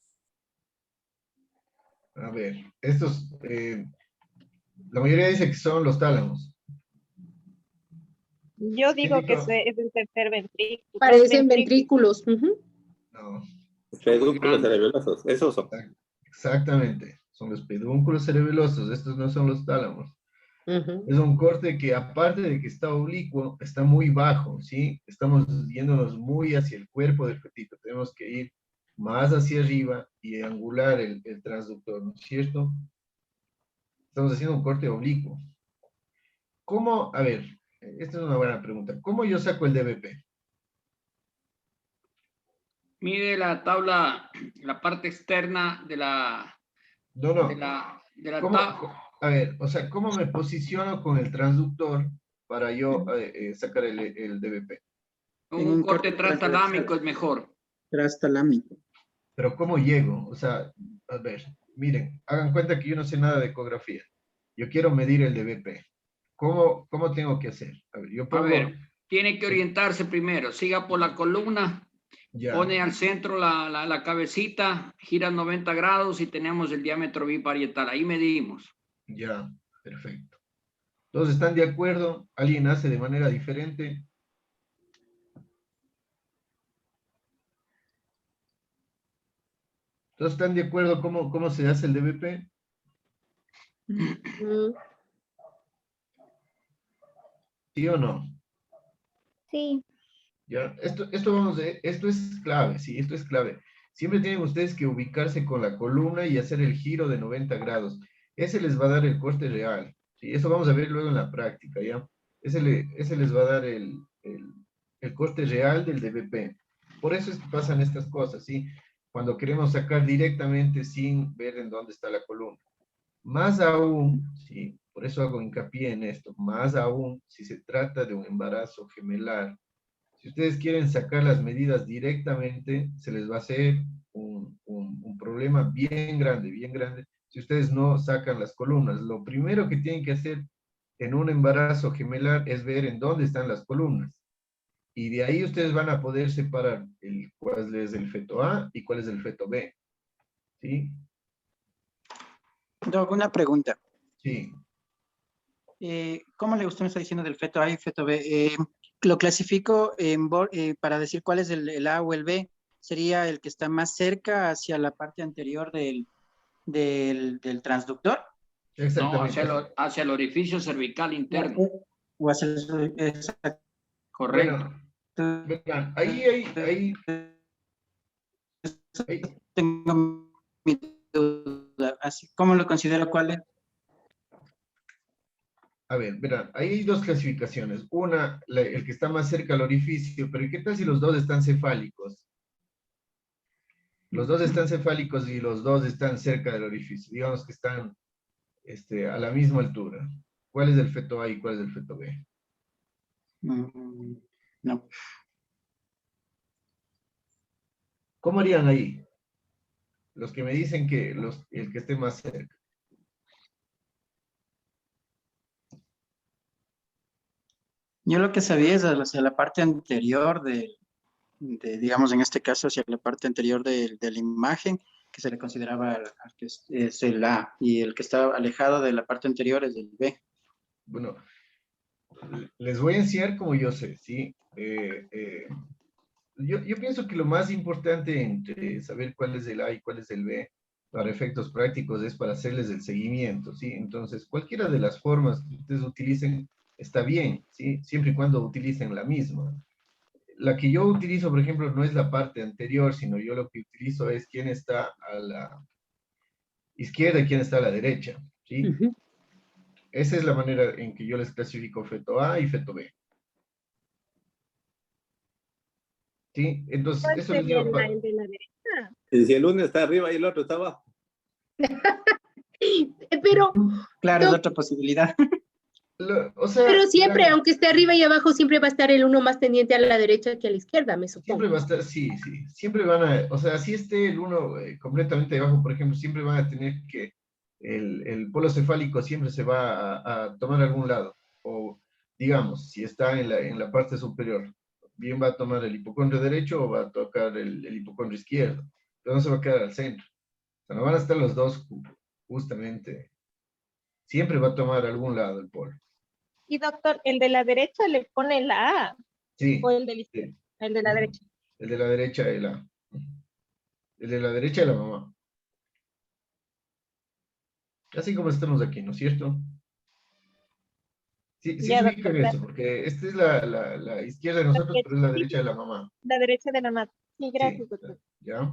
A ver, estos, la mayoría dice que son los tálamos. Yo digo que dijo? es el tercer ventrículo. Parecen ventrículos. No. Pedúnculos cerebelosos, esos son. Exactamente, son los pedúnculos cerebelosos, estos no son los tálamos. Es un corte que aparte de que está oblicuo, está muy bajo, ¿sí? Estamos yéndonos muy hacia el cuerpo del fetito, tenemos que ir más hacia arriba y angular el transductor, ¿no es cierto? Estamos haciendo un corte oblicuo. ¿Cómo? A ver, esta es una buena pregunta. ¿Cómo yo saco el DBP? Mide la tabla, la parte externa de la... No. De la ¿Cómo? tabla. A a ver, o sea, ¿cómo me posiciono con el transductor para yo sacar el DBP? Un corte transtalámico es mejor. Transtalámico. Pero ¿cómo llego? O sea, a ver, miren, hagan cuenta que yo no sé nada de ecografía. Yo quiero medir el DBP. ¿Cómo tengo que hacer? A ver, yo pongo... A ver, tiene que orientarse primero. Siga por la columna, ya, pone al centro la cabecita, gira 90 grados y tenemos el diámetro biparietal. Ahí medimos. ya, perfecto. ¿Todos están de acuerdo? ¿Alguien hace de manera diferente? ¿Todos están de acuerdo cómo se hace el DBP? ¿Sí o no? Sí. Ya, esto es clave, sí, esto es clave. Siempre tienen ustedes que ubicarse con la columna y hacer el giro de 90 grados. Ese les va a dar el corte real, ¿sí? Eso vamos a ver luego en la práctica, ¿ya? Ese les va a dar el corte real del DBP. Por eso es que pasan estas cosas, ¿sí? Cuando queremos sacar directamente sin ver en dónde está la columna. Más aún, ¿sí? Por eso hago hincapié en esto, más aún si se trata de un embarazo gemelar. Si ustedes quieren sacar las medidas directamente, se les va a hacer un problema bien grande, si ustedes no sacan las columnas. Lo primero que tienen que hacer en un embarazo gemelar es ver en dónde están las columnas. Y de ahí ustedes van a poder separar cuál es el feto A y cuál es el feto B. ¿Sí? Doc, una pregunta. Sí. ¿Cómo le usted me está diciendo del feto A y feto B? Lo clasifico para decir cuál es el A o el B. ¿Sería el que está más cerca hacia la parte anterior del transductor? No, hacia el orificio cervical interno. O hacia Correcto. Bueno, vean, ahí tengo mi duda. Así, ¿cómo lo considero cuál es? A ver, verán, ahí hay dos clasificaciones. Una, el que está más cerca al orificio, pero ¿qué tal si los dos están cefálicos? Los dos están cefálicos y los dos están cerca del orificio. Digamos que están a la misma altura. ¿Cuál es el feto A y cuál es el feto B? No. ¿Cómo harían ahí? Los que me dicen que el que esté más cerca. Yo lo que sabía es hacia la parte anterior digamos, en este caso, hacia la parte anterior de la imagen, que se le consideraba al que es el A, y el que está alejado de la parte anterior es el B. Bueno, les voy a enseñar como yo sé, ¿sí? Yo pienso que lo más importante entre saber cuál es el A y cuál es el B para efectos prácticos es para hacerles el seguimiento, ¿sí? Entonces, cualquiera de las formas que ustedes utilicen está bien, ¿sí? Siempre y cuando utilicen la misma. La que yo utilizo, por ejemplo, no es la parte anterior, sino yo lo que utilizo es quién está a la izquierda y quién está a la derecha, ¿sí? Esa es la manera en que yo les clasifico feto A y feto B. ¿Sí? Entonces, eso les lleva para... El de la derecha. Y si el uno está arriba y el otro está abajo. Pero... Claro, es otra posibilidad. Pero siempre, aunque esté arriba y abajo, siempre va a estar el uno más tendiente a la derecha que a la izquierda, me supongo. Siempre va a estar, sí. Siempre van a, o sea, si esté el uno completamente abajo, por ejemplo, siempre van a tener que, el polo cefálico siempre se va a tomar algún lado. O, digamos, si está en la parte superior, bien va a tomar el hipocondrio derecho o va a tocar el hipocondrio izquierdo. Pero no se va a quedar al centro. O sea, no van a estar los dos justamente. Siempre va a tomar algún lado el polo. Y doctor, el de la derecha le pone la A. Sí. O el de la izquierda. Sí. El de la derecha. El de la derecha, el A. El de la derecha de la mamá. Así como estamos aquí, ¿no es cierto? Sí, se ubican eso, porque esta es la izquierda de nosotros, pero es la derecha de la mamá. La derecha de la mamá. Sí, gracias, doctor. ¿Ya?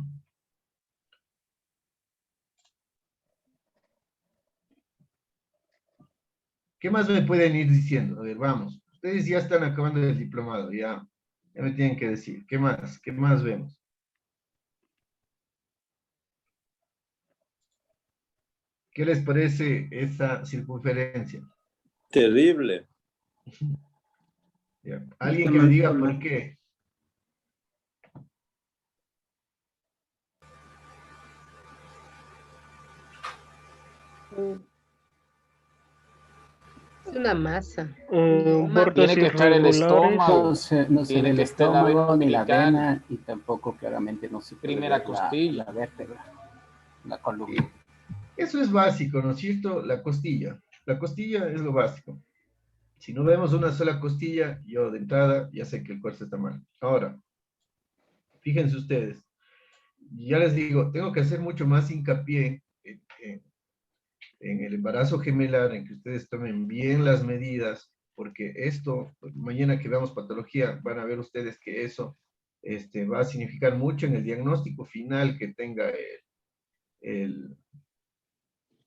¿Qué más me pueden ir diciendo? A ver, vamos. Ustedes ya están acabando el diplomado, ya me tienen que decir. ¿Qué más? ¿Qué más vemos? ¿Qué les parece esa circunferencia? Terrible. Ya. Alguien que me diga por qué. Es una masa. Bordes Tiene que estar el irregulares. estómago. No se ve Tiene el que estar la vena estómago, ni la umbilical, vena, y tampoco claramente no se puede primera ver costilla. la vértebra, la columna. Eso es básico, ¿no es cierto? La costilla. La costilla es lo básico. Si no vemos una sola costilla, yo de entrada ya sé que el cuerpo está mal. Ahora, fíjense ustedes. Ya les digo, tengo que hacer mucho más hincapié en el embarazo gemelar, en que ustedes tomen bien las medidas, porque esto, mañana que veamos patología, van a ver ustedes que eso va a significar mucho en el diagnóstico final que tenga el,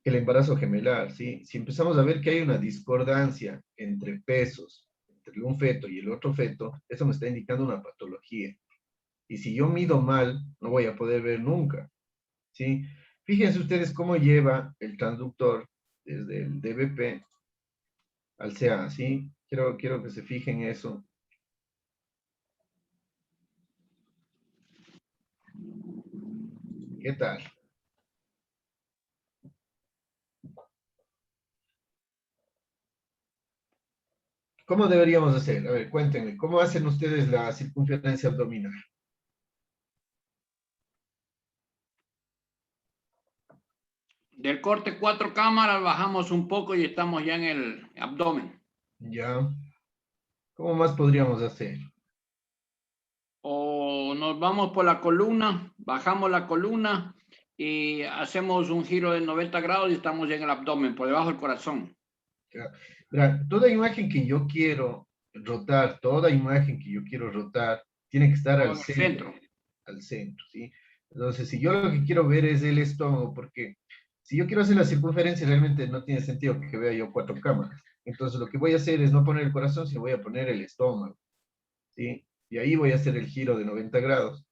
el embarazo gemelar, ¿sí? Si empezamos a ver que hay una discordancia entre pesos, entre un feto y el otro feto, eso me está indicando una patología. Y si yo mido mal, no voy a poder ver nunca, ¿sí? Fíjense ustedes cómo lleva el transductor desde el DBP al CA, ¿sí? Quiero que se fijen eso. ¿Qué tal? ¿Cómo deberíamos hacer? A ver, cuéntenme, ¿cómo hacen ustedes la circunferencia abdominal? Del corte 4 cámaras bajamos un poco y estamos ya en el abdomen. Ya. ¿Cómo más podríamos hacer? O nos vamos por la columna, bajamos la columna y hacemos un giro de 90 grados y estamos ya en el abdomen, por debajo del corazón. Ya. Verá, toda imagen que yo quiero rotar, toda imagen que yo quiero rotar, tiene que estar O al en el centro. centro. Al centro, ¿sí? Entonces, si yo lo que quiero ver es el estómago, porque si yo quiero hacer la circunferencia, realmente no tiene sentido que vea yo 4 cámaras. Entonces, lo que voy a hacer es no poner el corazón, sino voy a poner el estómago, ¿sí? Y ahí voy a hacer el giro de 90 grados.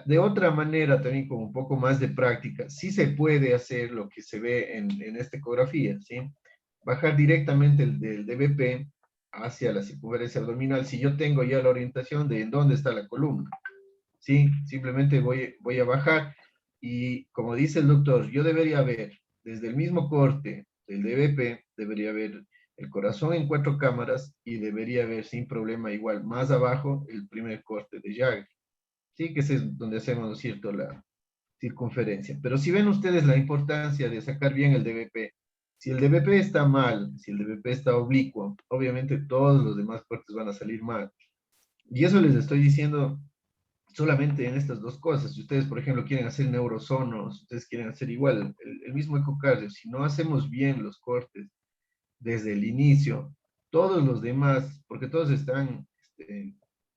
De otra manera, también con un poco más de práctica, sí se puede hacer lo que se ve en esta ecografía, ¿sí? Bajar directamente del DBP hacia la circunferencia abdominal, si yo tengo ya la orientación de en dónde está la columna, ¿sí? Simplemente voy a bajar y como dice el doctor, yo debería ver desde el mismo corte del DBP, debería ver el corazón en 4 cámaras y debería ver sin problema igual más abajo el primer corte de Jagger. Sí, que ese es donde hacemos, ¿no es cierto?, la circunferencia. Pero si ven ustedes la importancia de sacar bien el DBP, si el DBP está mal, si el DBP está oblicuo, obviamente todos los demás cortes van a salir mal. Y eso les estoy diciendo solamente en estas dos cosas. Si ustedes, por ejemplo, quieren hacer neurosonos, ustedes quieren hacer igual el mismo ecocardio, si no hacemos bien los cortes desde el inicio, todos los demás, porque todos están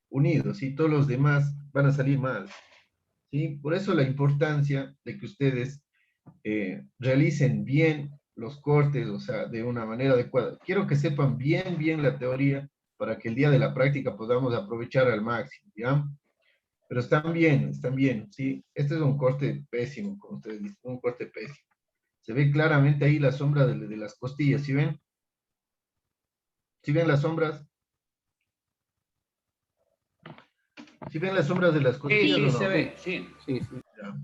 unidos, ¿sí? Todos los demás van a salir mal, ¿sí? Por eso la importancia de que ustedes realicen bien los cortes, o sea, de una manera adecuada. Quiero que sepan bien la teoría para que el día de la práctica podamos aprovechar al máximo, ¿ya? Pero están bien, ¿sí? Este es un corte pésimo, como ustedes dicen, un corte pésimo. Se ve claramente ahí la sombra de las costillas, ¿sí ven? ¿Sí ven las sombras? ¿Sí ven las sombras de las Sí, costillas sí, o se no? ve, sí. Sí, sí. Ya.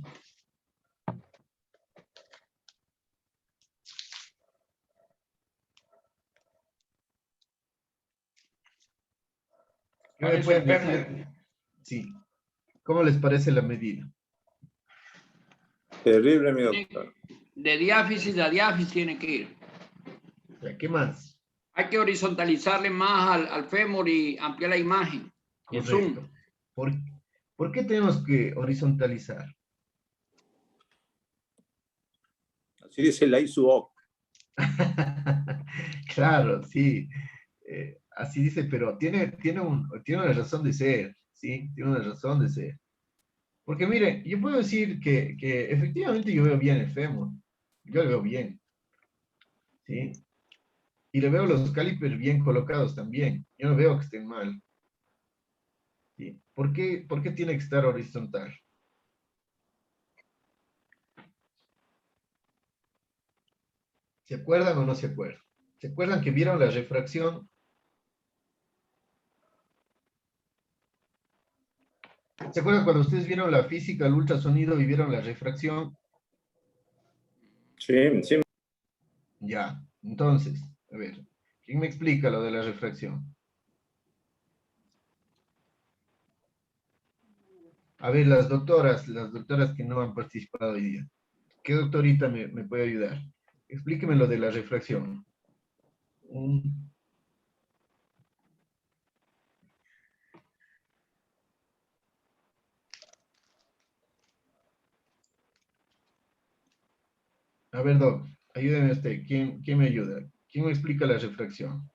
¿Qué me Parece pueden fémur. decir? Sí. ¿Cómo les parece la medida? Terrible, mi doctor. De diáfisis a diáfisis tiene que ir. Ya, ¿qué más? Hay que horizontalizarle más al fémur y ampliar la imagen. El zoom. Correcto. ¿Por qué tenemos que horizontalizar? Así dice la ISUOC. Claro, sí. Así dice, pero tiene una razón de ser, ¿sí? Tiene una razón de ser. Porque mire, yo puedo decir que efectivamente yo veo bien el fémur. Yo lo veo bien, ¿sí? Y le veo los calipers bien colocados también. Yo no veo que estén mal. ¿Sí? ¿Por qué tiene que estar horizontal? ¿Se acuerdan o no se acuerdan? ¿Se acuerdan que vieron la refracción? ¿Se acuerdan cuando ustedes vieron la física, el ultrasonido y vieron la refracción? Sí, sí. Ya, entonces, a ver, ¿quién me explica lo de la refracción? A ver, las doctoras que no han participado hoy día. ¿Qué doctorita me puede ayudar? Explíqueme lo de la refracción. A ver, Doc, ayúdeme usted. ¿Quién me ayuda? ¿Quién me explica la refracción?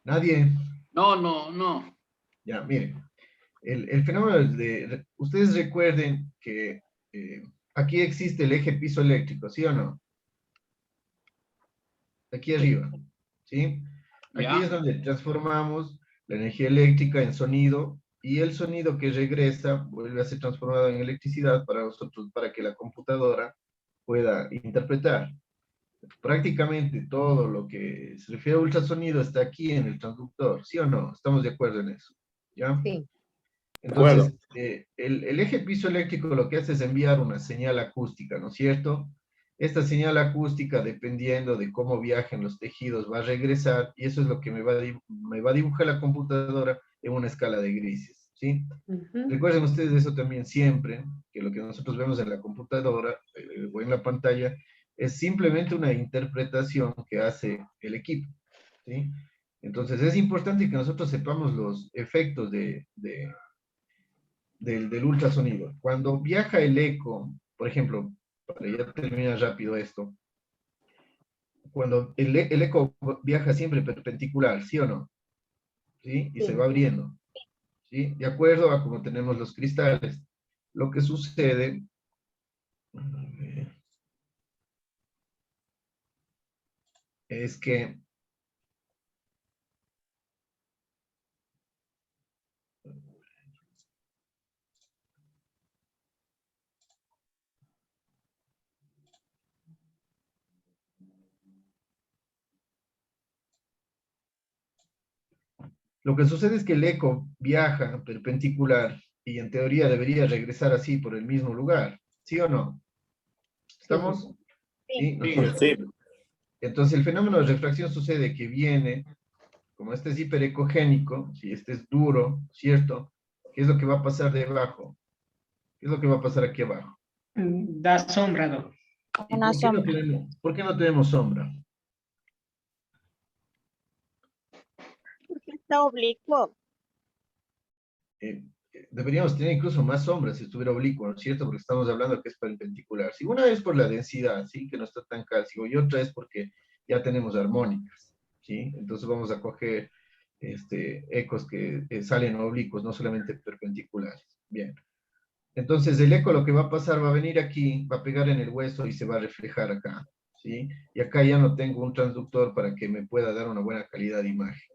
¿Nadie? No. Ya, miren. El fenómeno ustedes recuerden que aquí existe el eje piso eléctrico, ¿sí o no? Aquí arriba, ¿sí? Aquí Ya. es donde transformamos la energía eléctrica en sonido y el sonido que regresa vuelve a ser transformado en electricidad para nosotros, para que la computadora pueda interpretar. Prácticamente todo lo que se refiere a ultrasonido está aquí en el transductor, ¿sí o no? Estamos de acuerdo en eso, ¿ya? Sí. Entonces, el eje piezoeléctrico lo que hace es enviar una señal acústica, ¿no es cierto? Esta señal acústica, dependiendo de cómo viajen los tejidos, va a regresar y eso es lo que me va a dibujar la computadora en una escala de grises, ¿sí? Recuerden ustedes eso también siempre, que lo que nosotros vemos en la computadora o en la pantalla es simplemente una interpretación que hace el equipo, ¿sí? Entonces es importante que nosotros sepamos los efectos del ultrasonido. Cuando viaja el eco, por ejemplo, para ya terminar rápido esto, cuando el eco viaja siempre perpendicular, ¿sí o no? ¿Sí? Y se va abriendo, ¿sí? De acuerdo a cómo tenemos los cristales. Lo que sucede es que el eco viaja perpendicular y en teoría debería regresar así por el mismo lugar, ¿sí o no? ¿Estamos? Sí. Sí. Entonces el fenómeno de refracción sucede que viene, como este es hiperecogénico, si este es duro, ¿cierto? ¿Qué es lo que va a pasar debajo? ¿Qué es lo que va a pasar aquí abajo? Da sombra, Doc. ¿Y por qué no tenemos sombra? Porque está oblicuo. Deberíamos tener incluso más sombra si estuviera oblicuo, ¿no es cierto? Porque estamos hablando que es perpendicular. Si una es por la densidad, ¿sí? Que no está tan cálcico, y otra es porque ya tenemos armónicas, ¿sí? Entonces vamos a coger ecos que salen oblicuos, no solamente perpendiculares. Bien. Entonces el eco lo que va a pasar va a venir aquí, va a pegar en el hueso y se va a reflejar acá, ¿sí? Y acá ya no tengo un transductor para que me pueda dar una buena calidad de imagen.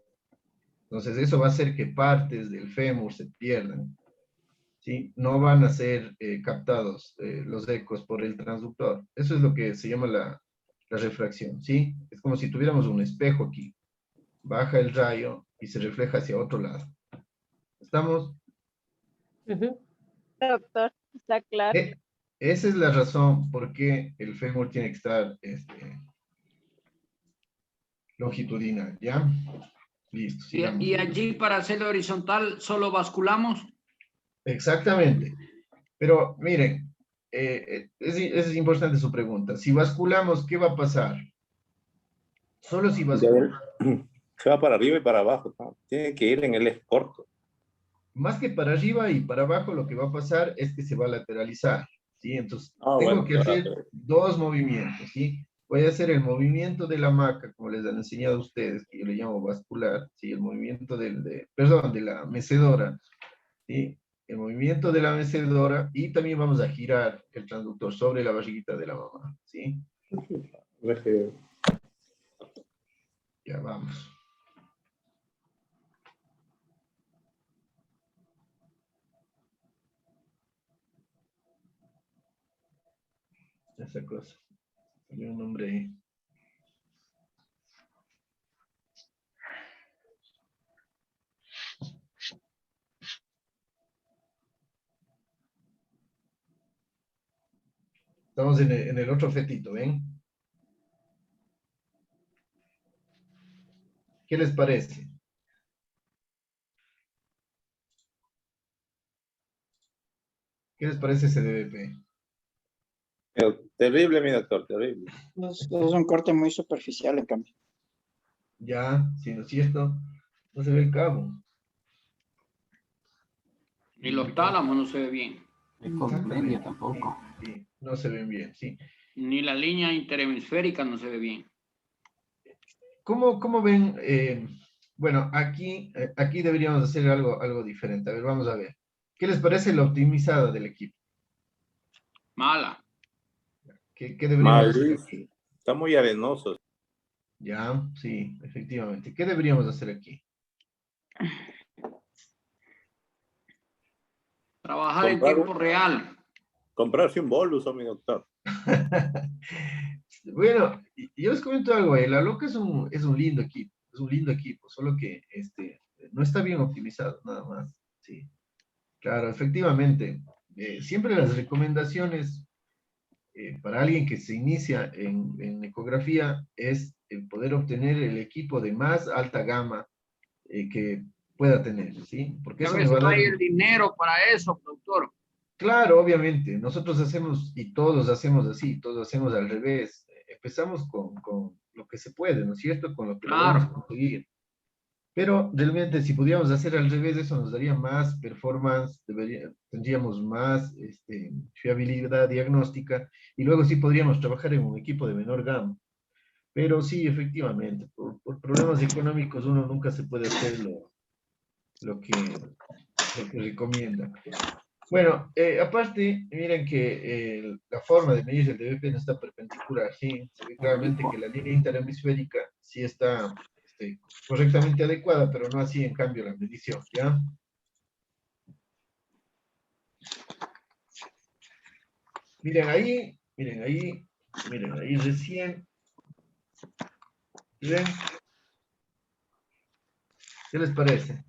Entonces eso va a hacer que partes del fémur se pierdan, ¿sí? No van a ser captados los ecos por el transductor. Eso es lo que se llama la refracción, ¿sí? Es como si tuviéramos un espejo aquí. Baja el rayo y se refleja hacia otro lado. ¿Estamos? Doctor, está claro. Esa es la razón por qué el fémur tiene que estar longitudinal, ¿ya? Listo, sigamos. Y allí para hacerlo horizontal, ¿solo basculamos? Exactamente. Pero miren, es importante su pregunta. Si basculamos, ¿qué va a pasar? Solo si basculamos. Se va para arriba y para abajo, ¿no? Tiene que ir en el eje corto. Más que para arriba y para abajo, lo que va a pasar es que se va a lateralizar, ¿sí? Entonces, tengo que hacer dos movimientos, ¿sí? Voy a hacer el movimiento de la hamaca, como les han enseñado a ustedes, que yo le llamo bascular, ¿sí? El movimiento de la mecedora, ¿sí? El movimiento de la mecedora y también vamos a girar el transductor sobre la barriguita de la mamá, ¿sí? Ya vamos. esa cosa. Salió un nombre ahí. Estamos en el otro fetito, ¿ven? ¿Qué les parece? ¿Qué les parece ese DBP? Pero terrible, mi doctor, terrible. Es un corte muy superficial, en cambio. Ya, si no es cierto, no se ve el cabo. Y los tálamos no se ve bien. El compendio tampoco. Sí, no se ven bien, sí. Ni la línea interhemisférica no se ve bien. ¿Cómo ven? Bueno, aquí deberíamos hacer algo diferente. A ver, vamos a ver. ¿Qué les parece la optimizada del equipo? Mala. ¿Qué deberíamos hacer Malísimo. aquí? Está muy arenoso. Ya, sí, efectivamente. ¿Qué deberíamos hacer aquí? Trabajar en Comprar tiempo real. Comprarse un bolus, mi doctor. Bueno, yo les comento algo, la Loca es un lindo equipo, solo que no está bien optimizado, nada más. Sí, claro, efectivamente. Siempre las recomendaciones para alguien que se inicia en ecografía es poder obtener el equipo de más alta gama que pueda tener, ¿sí? Porque A eso le veces va a no dar... hay el dinero para eso, doctor. Claro, obviamente, nosotros hacemos y todos hacemos así, todos hacemos al revés. Empezamos con lo que se puede, ¿no es cierto? Con lo que podemos conseguir. Pero realmente si pudiéramos hacer al revés, eso nos daría más performance, tendríamos más fiabilidad diagnóstica y luego sí podríamos trabajar en un equipo de menor gama. Pero sí, efectivamente, por problemas económicos uno nunca se puede hacer lo que recomienda. Bueno, aparte, miren que la forma de medir el DBP no está perpendicular, ¿sí? Se ve claramente que la línea interhemisférica sí está correctamente adecuada, pero no así en cambio la medición, ¿ya? Miren ahí, recién. ¿Ven? ¿Qué les parece?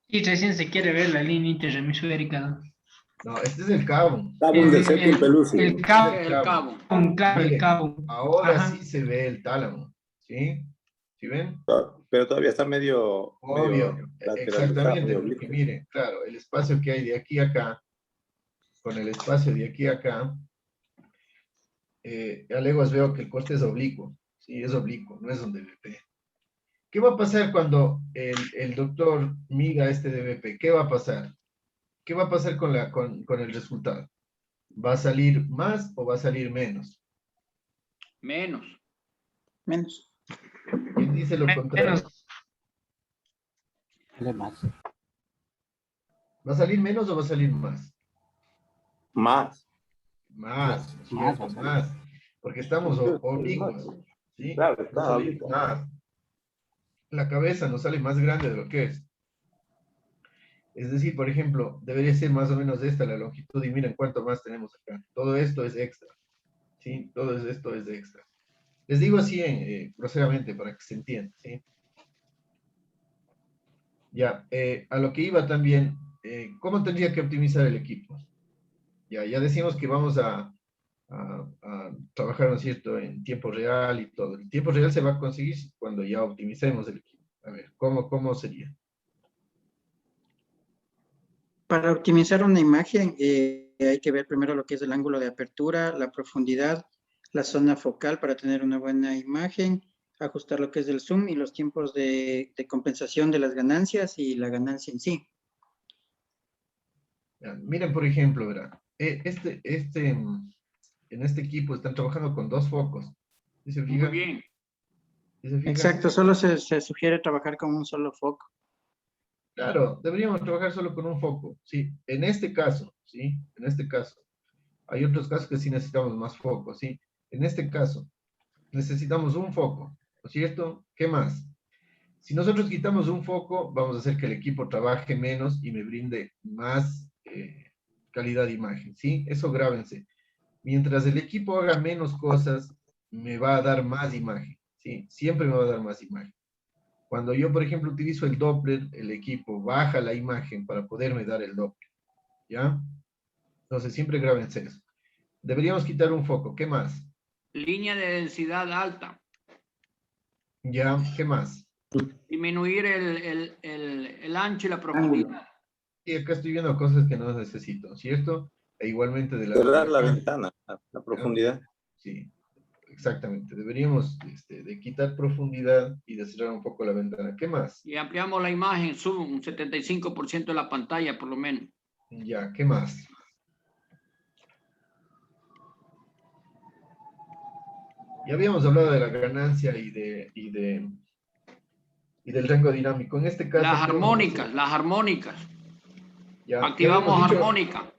Y recién se quiere ver la línea interhemisférica, ¿no? No, este es el cabo. El cabo. El cabo. Claro, el Miren, cabo. ahora Ajá. sí se ve el tálamo, ¿sí? ¿Sí ven? Pero todavía está medio Obvio, lateralizado, exactamente, medio porque oblicuo. miren, claro, el espacio que hay de aquí a acá, con el espacio de aquí a acá, a leguas veo que el corte es oblicuo, sí, es oblicuo, no es un DBP. ¿Qué va a pasar cuando el doctor mida este DBP? ¿Qué va a pasar? ¿Qué va a pasar con el resultado? ¿Va a salir más o va a salir menos? Menos. Menos. ¿Quién dice lo contrario? Más. ¿Va a salir menos o va a salir más? Más. Más, ¿no es cierto? Más. Porque estamos oblicuos, ¿sí? Claro, No está salimos más. La cabeza nos sale más grande de lo que es. Es decir, por ejemplo, debería ser más o menos esta la longitud y miren cuánto más tenemos acá. Todo esto es extra, ¿sí? Todo esto es extra. Les digo así groseramente para que se entienda, ¿sí? Ya, a lo que iba también, ¿cómo tendría que optimizar el equipo? Ya decimos que vamos a trabajar, ¿no es cierto?, en tiempo real y todo. El tiempo real se va a conseguir cuando ya optimicemos el equipo. A ver, ¿cómo sería? Para optimizar una imagen hay que ver primero lo que es el ángulo de apertura, la profundidad, la zona focal para tener una buena imagen, ajustar lo que es el zoom y los tiempos de compensación de las ganancias y la ganancia en sí. Ya, miren, por ejemplo, ¿verdad? En este equipo están trabajando con 2 focos. ¿Sí se fijan? Muy bien. ¿Sí se fijan? Exacto, solo se sugiere trabajar con un solo foco. Claro, deberíamos trabajar solo con un foco, sí. En este caso, ¿sí? En este caso. Hay otros casos que sí necesitamos más focos, ¿sí? En este caso, necesitamos un foco, ¿no es cierto? ¿Qué más? Si nosotros quitamos un foco, vamos a hacer que el equipo trabaje menos y me brinde más calidad de imagen, ¿sí? Eso grábense. Mientras el equipo haga menos cosas, me va a dar más imagen, ¿sí? Siempre me va a dar más imagen. Cuando yo, por ejemplo, utilizo el Doppler, el equipo baja la imagen para poderme dar el Doppler, ¿ya? Entonces, siempre grábense eso. Deberíamos quitar un foco. ¿Qué más? Línea de densidad alta. ¿Ya? ¿Qué más? Disminuir el ancho y la profundidad. Y acá estoy viendo cosas que no necesito, ¿cierto? E igualmente de Cerrar la acá, ventana, la ¿ya? profundidad. Sí, exactamente. Deberíamos de quitar profundidad y de cerrar un poco la ventana. ¿Qué más? Y ampliamos la imagen, zoom, un 75% de la pantalla por lo menos. Ya, ¿qué más? Ya habíamos hablado de la ganancia y del rango dinámico. En este caso, Las ¿qué vamos a hacer? armónicas, las armónicas. Ya Activamos habíamos dicho, armónica.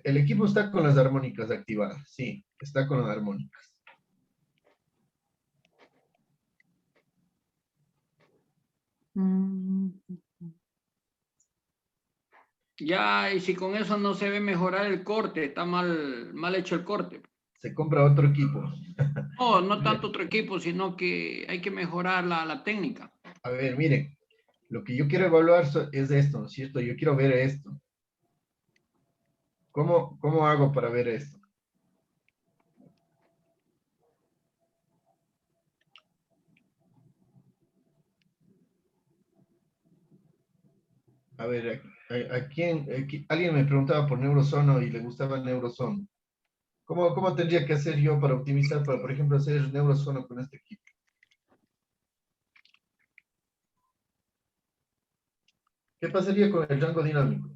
el equipo está con las armónicas activadas. Sí, está con las armónicas. Ya, y si con eso no se ve mejorar el corte, está mal hecho el corte. Se compra otro equipo. No, no tanto otro equipo, sino que hay que mejorar la técnica. A ver, miren, lo que yo quiero evaluar es esto, ¿no es cierto? Yo quiero ver esto. ¿Cómo hago para ver esto? A ver, alguien me preguntaba por Neurosono y le gustaba el Neurosono. ¿Cómo tendría que hacer yo para optimizar, para, por ejemplo, hacer Neurosono con este equipo? ¿Qué pasaría con el rango dinámico?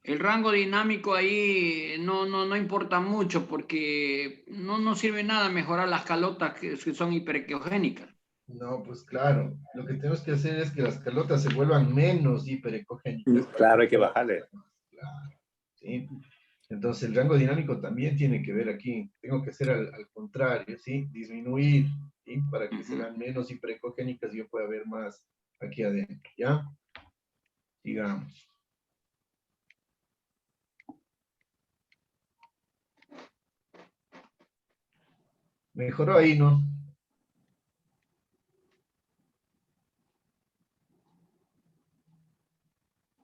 El rango dinámico ahí no importa mucho porque no sirve nada mejorar las calotas que son hiperecogénicas. No, pues claro, lo que tenemos que hacer es que las calotas se vuelvan menos hiperecogénicas. Claro, hay que bajarle. Claro, ¿sí? Entonces el rango dinámico también tiene que ver aquí. Tengo que hacer al contrario, ¿sí? Disminuir, ¿sí? Para que sean menos hiperecogénicas y yo pueda ver más aquí adentro, ¿ya? Sigamos. Mejoró ahí, ¿no?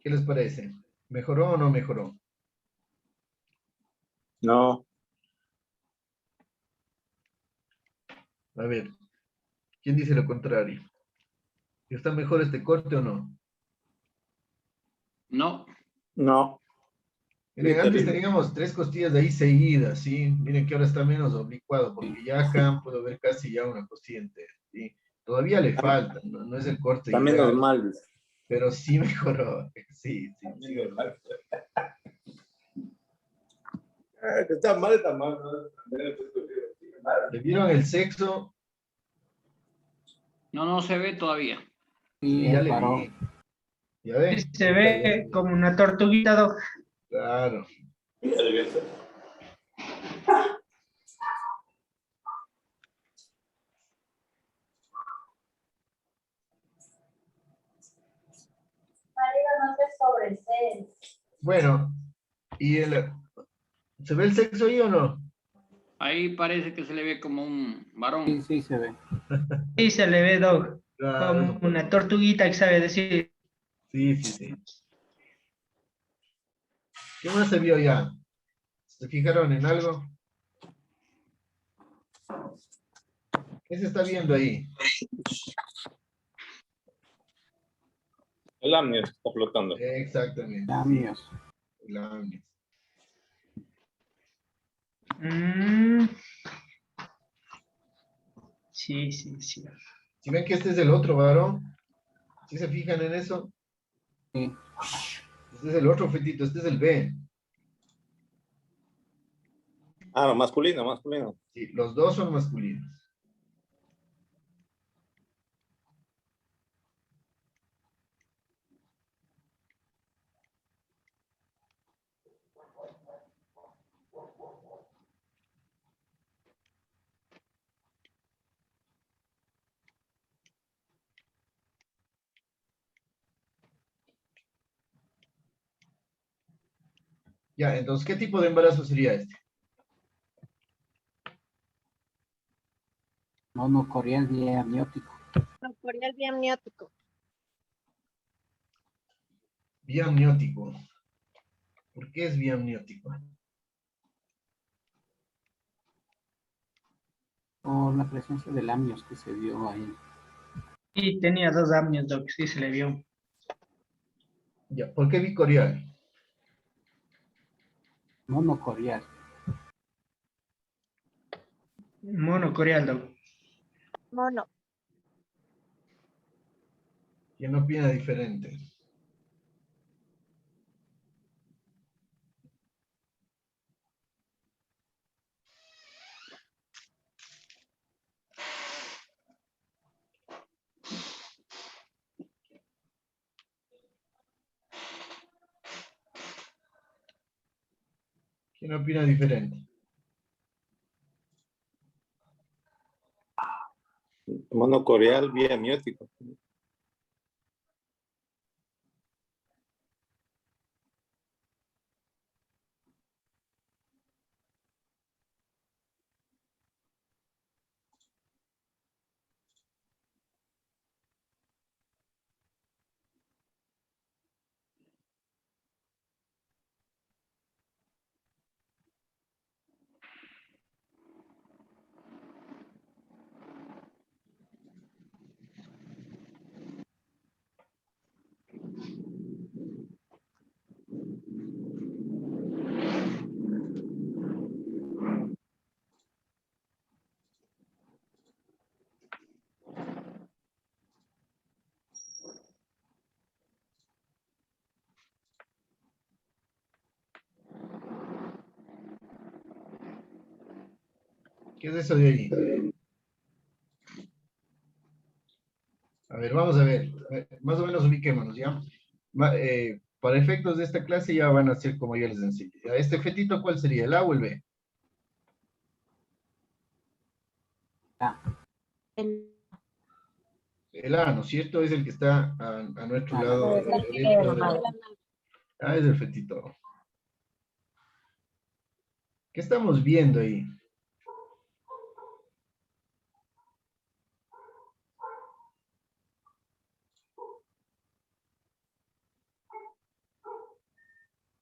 ¿Qué les parece? ¿Mejoró o no mejoró? No, A ver, ¿quién dice lo contrario? ¿Está mejor este corte o no? No. no. Miren, Sí, antes terrible. teníamos 3 costillas de ahí seguidas, ¿sí? Miren que ahora está menos oblicuado, porque ya acá puedo ver casi ya una costilla entera, ¿sí? Todavía le falta, no es el corte Está menos ideal, mal, dice. pero sí mejoró, sí, sí. Está menos mal. Que está mal, está mal. ¿Le vieron el sexo? No se ve todavía. Sí, ya le vi. ¿Ya ven? Sí, se ve como una tortuguita, Doc. Claro. Bueno, ¿se ve el sexo ahí o no? Ahí parece que se le ve como un varón. Sí, sí se ve. Sí, se le ve, Doc. Claro, eso Como pues. una tortuguita que sabe decir. Sí, sí, sí. ¿Qué más se vio ya? ¿Se fijaron en algo? ¿Qué se está viendo ahí? El amnio está flotando. Exactamente. Cambios. El amnios. Sí, sí, sí. Si ven que este es el otro varón, ¿sí se fijan en eso? Sí. Este es el otro fetito, este es el B. Ah, no, masculino, masculino. Sí, los dos son masculinos. Ya, entonces, ¿qué tipo de embarazo sería este? Monocorial biamniótico. Monocorial biamniótico. Biamniótico. ¿Por qué es biamniótico? Por la presencia de lamios que se vio ahí. Y tenía 2 amnios, Doc, sí se le vio. Ya, ¿por qué bicorial? Monocorial. Monocorial, Doc. Mono. ¿Quién opina diferente? ¿Quién opina diferente? Monocorial biamniótico. ¿Qué es eso de ahí? A ver, vamos a ver. Más o menos ubiquémonos, ¿ya? Para efectos de esta clase ya van a ser como yo les enseñé. ¿Ya? ¿Este fetito cuál sería? ¿El A o el B? El A, ¿no es cierto? Es el que está a nuestro lado derecho. Ah, es el fetito. ¿Qué estamos viendo ahí?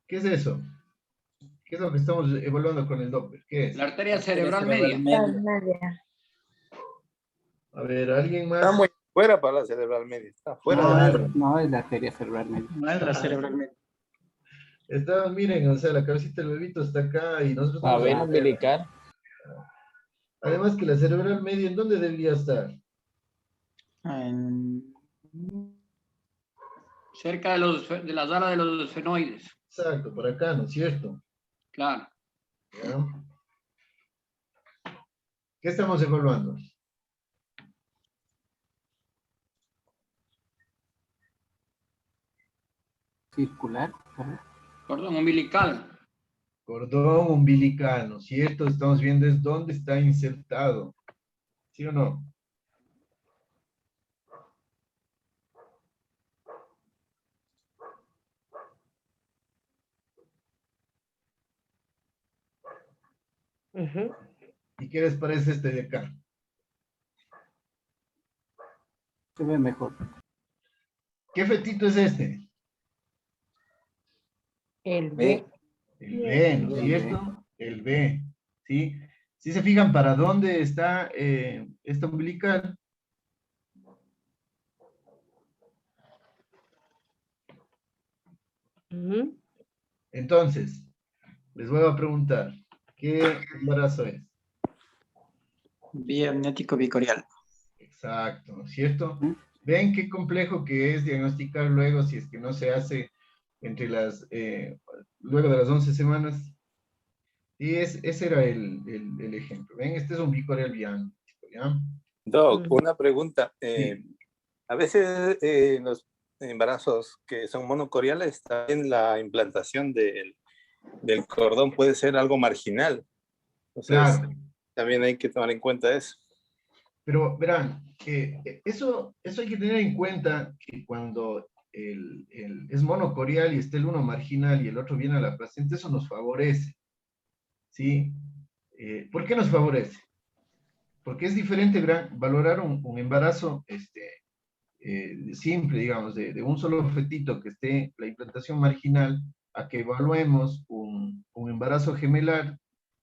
¿Qué es eso? ¿Qué es lo que estamos evaluando con el Doppler? ¿Qué es? La arteria cerebral media. A ver, ¿alguien más? Está muy fuera para la cerebral media. Está fuera de la No es la arteria cerebral media. No es la cerebral media. Miren, o sea, la cabecita del bebito está acá y nosotros La estamos vena acá. umbilical. Además que la cerebral media, ¿en dónde debería estar? Cerca de las alas de los esfenoides. Exacto, por acá, ¿no es cierto? Claro. ¿Ya? ¿Qué estamos evaluando? Circular. Cordón umbilical. Cordón umbilical, ¿no es cierto? Estamos viendo es dónde está insertado. ¿Sí o no? ¿Y qué les parece este de acá? Se ve mejor. ¿Qué fetito es este? El B. El B, ¿no es cierto? El B, ¿sí? ¿Sí se fijan para dónde está esta umbilical? Entonces, les voy a preguntar, ¿qué embarazo es? Biamniótico bicorial. Exacto, ¿no es cierto? ¿Ven qué complejo que es diagnosticar luego si es que no se hace entre luego de las 11 semanas? Y ese era el ejemplo. ¿Ven? Este es un bicorial biamniótico, ¿ya? Doc, una pregunta. Sí. A veces en los embarazos que son monocoriales, también la implantación del cordón puede ser algo marginal. Entonces, Claro. también hay que tomar en cuenta eso. Pero verán, eso hay que tener en cuenta que cuando es monocorial y está el uno marginal y el otro viene a la placenta, eso nos favorece, ¿sí? ¿Por qué nos favorece? Porque es diferente valorar un embarazo simple, digamos, de un solo fetito que esté la implantación marginal, a que evaluemos un embarazo gemelar,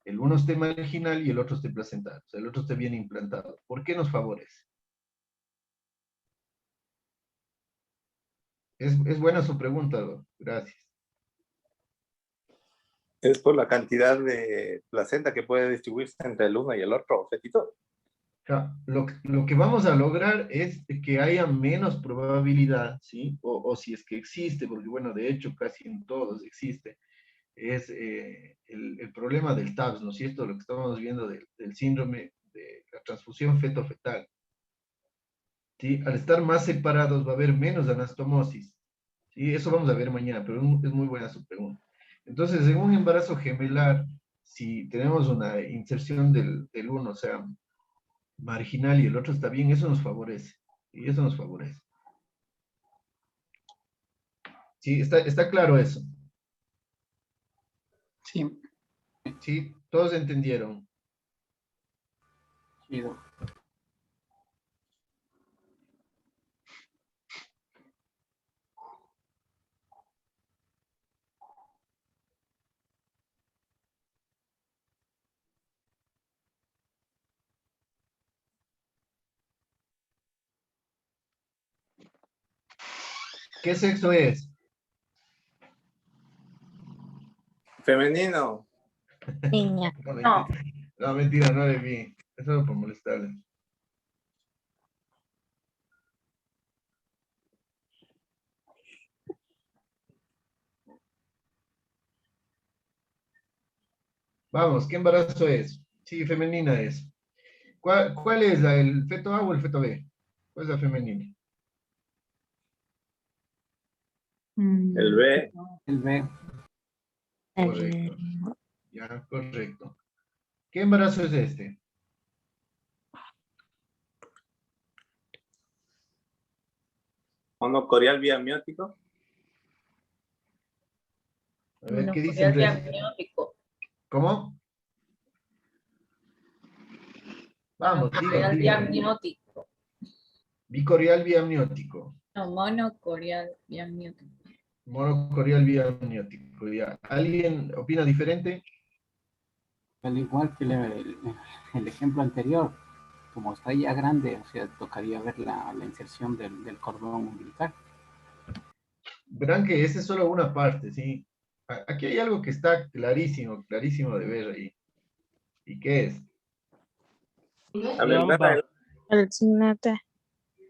el uno esté marginal y el otro esté placental, o sea, el otro esté bien implantado. ¿Por qué nos favorece? Es buena su pregunta, gracias. Es por la cantidad de placenta que puede distribuirse entre el uno y el otro fetito. Lo que vamos a lograr es que haya menos probabilidad, ¿sí? O si es que existe, porque bueno, de hecho casi en todos existe, es el problema del TAPS, ¿no es cierto? Lo que estamos viendo del síndrome de la transfusión feto-fetal. ¿Sí? Al estar más separados va a haber menos anastomosis. ¿Sí? Eso vamos a ver mañana, pero es muy buena su pregunta. Entonces, en un embarazo gemelar, si tenemos una inserción del uno, o sea, marginal y el otro está bien, eso nos favorece. Y eso nos favorece. Sí, está claro eso. Sí. Sí, todos entendieron. Chido. ¿Qué sexo es? Femenino. Niña. No, mentira, no le vi. Eso no por molestarle. Vamos, ¿qué embarazo es? Sí, femenina es. ¿Cuál es el feto A o el feto B? ¿Cuál es la femenina? El B. El B. Correcto. Ya, correcto. ¿Qué embarazo es este? Monocorial biamiótico. A ver, ¿qué dice el resto? Amniótico. ¿Cómo? Vamos, diga. Diamniótico. Bicorial biamniótico. No, monocorial diamniótico. Monocorial biamniótico. Ya. ¿Alguien opina diferente? Al igual que el ejemplo anterior, como está ya grande, o sea, tocaría ver la inserción del cordón umbilical. Verán que esa es solo una parte, ¿sí? Aquí hay algo que está clarísimo, clarísimo de ver ahí. ¿Y qué es? La membrana. El signo T.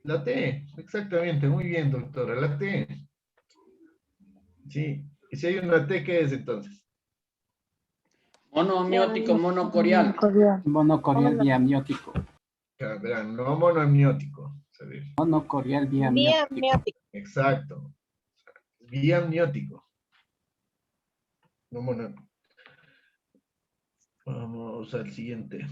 La T, exactamente, muy bien, doctora, la T. Sí, y si hay una T, ¿qué es entonces? Monoamniótico, monocorial. Monocorial biamniótico. Verán, no monoamniótico. Monocorial biamniótico. Biamniótico. Exacto. Biamniótico. No mono. Vamos al siguiente.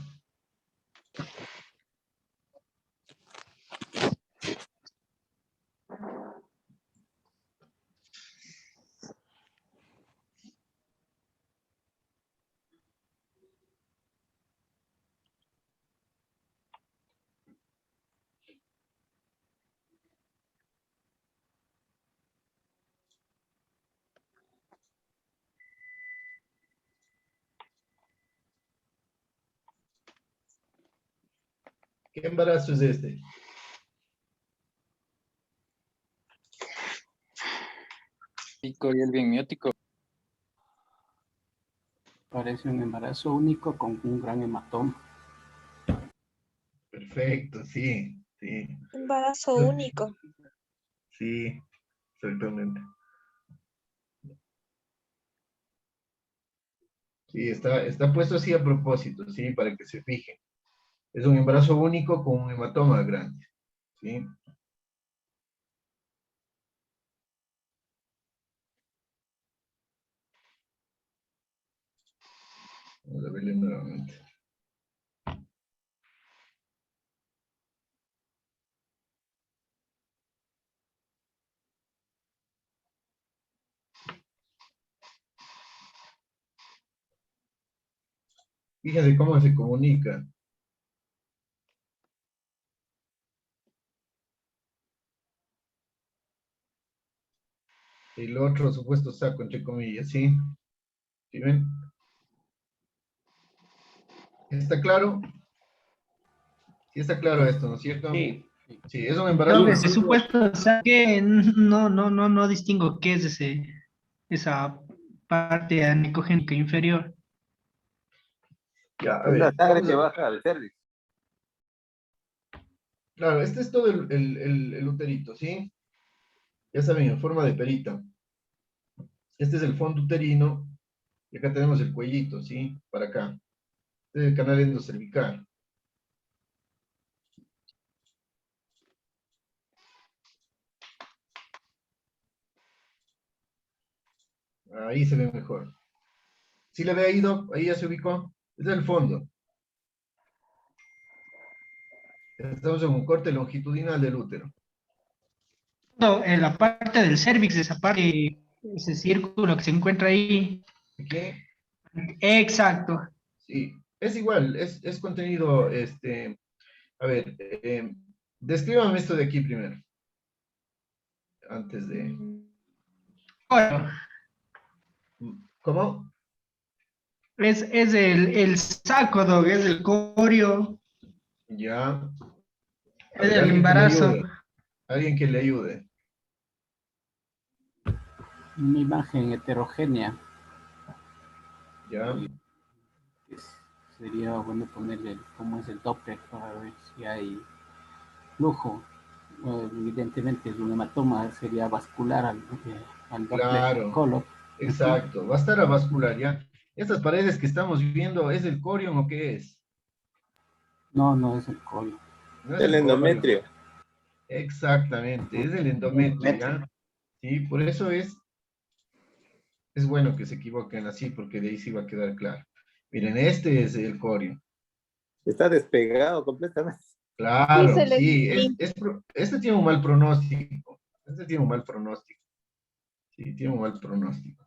¿Qué embarazo es este? Bicorial biamiótico. Parece un embarazo único con un gran hematoma. Perfecto, sí, sí. Embarazo único. Sí, exactamente. Sí, está puesto así a propósito, sí, para que se fijen. Es un embarazo único con un hematoma grande, ¿sí? Vamos a verle nuevamente. Fíjense cómo se comunica. El otro supuesto saco, entre comillas, ¿sí? ¿Sí ven? ¿Está claro? Sí está claro esto, ¿no es cierto? Sí. Sí, es un embarazo. Doble, ese supuesto saque, no distingo qué es esa parte anicogénica inferior. Ya, a Es ver, la sangre vamos que a- baja al cervix. Claro, este es todo el uterito, ¿sí? Ya saben, en forma de perita. Este es el fondo uterino. Y acá tenemos el cuellito, ¿sí? Para acá. Este es el canal endocervical. Ahí se ve mejor. ¿Sí le ve ahí, Doc? Ahí ya se ubicó. Este es el fondo. Estamos en un corte longitudinal del útero. No, en la parte del cervix, esa parte, ese círculo que se encuentra ahí. ¿Aquí? Exacto. Sí, es igual, es contenido, a ver, descríbame esto de aquí primero, antes de... Bueno, ¿Cómo? es el saco, Dog, es el corio, Ya. A es ver, el alguien que le embarazo. ayude. Alguien que le ayude. Una imagen heterogénea. Ya. Sería bueno ponerle cómo es el Doppler para ver si hay flujo. Evidentemente, un hematoma sería vascular al Doppler Claro. color. Exacto. Va a estar avascular, ¿ya? Estas paredes que estamos viendo, ¿es el corion o qué es? No es el corio. No es El el corion. endometrio. Exactamente, es el endometrio, ¿ya? Sí, por eso es bueno que se equivoquen así, porque de ahí sí va a quedar claro. Miren, este es el corio. Está despegado completamente. Claro, Sí, se les- sí, este tiene un mal pronóstico. Este tiene un mal pronóstico. Sí, tiene un mal pronóstico.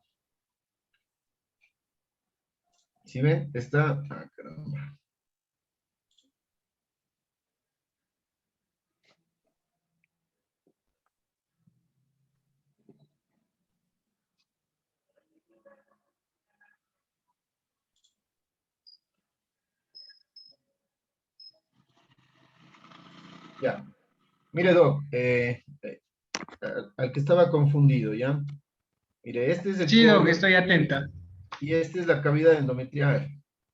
¿Sí ven? Está... Ah, caramba. Ya. Mire, Doc, al que estaba confundido, ¿ya? Mire, este es el Sí, Dog, corio estoy atenta. y esta es la cavidad endometrial,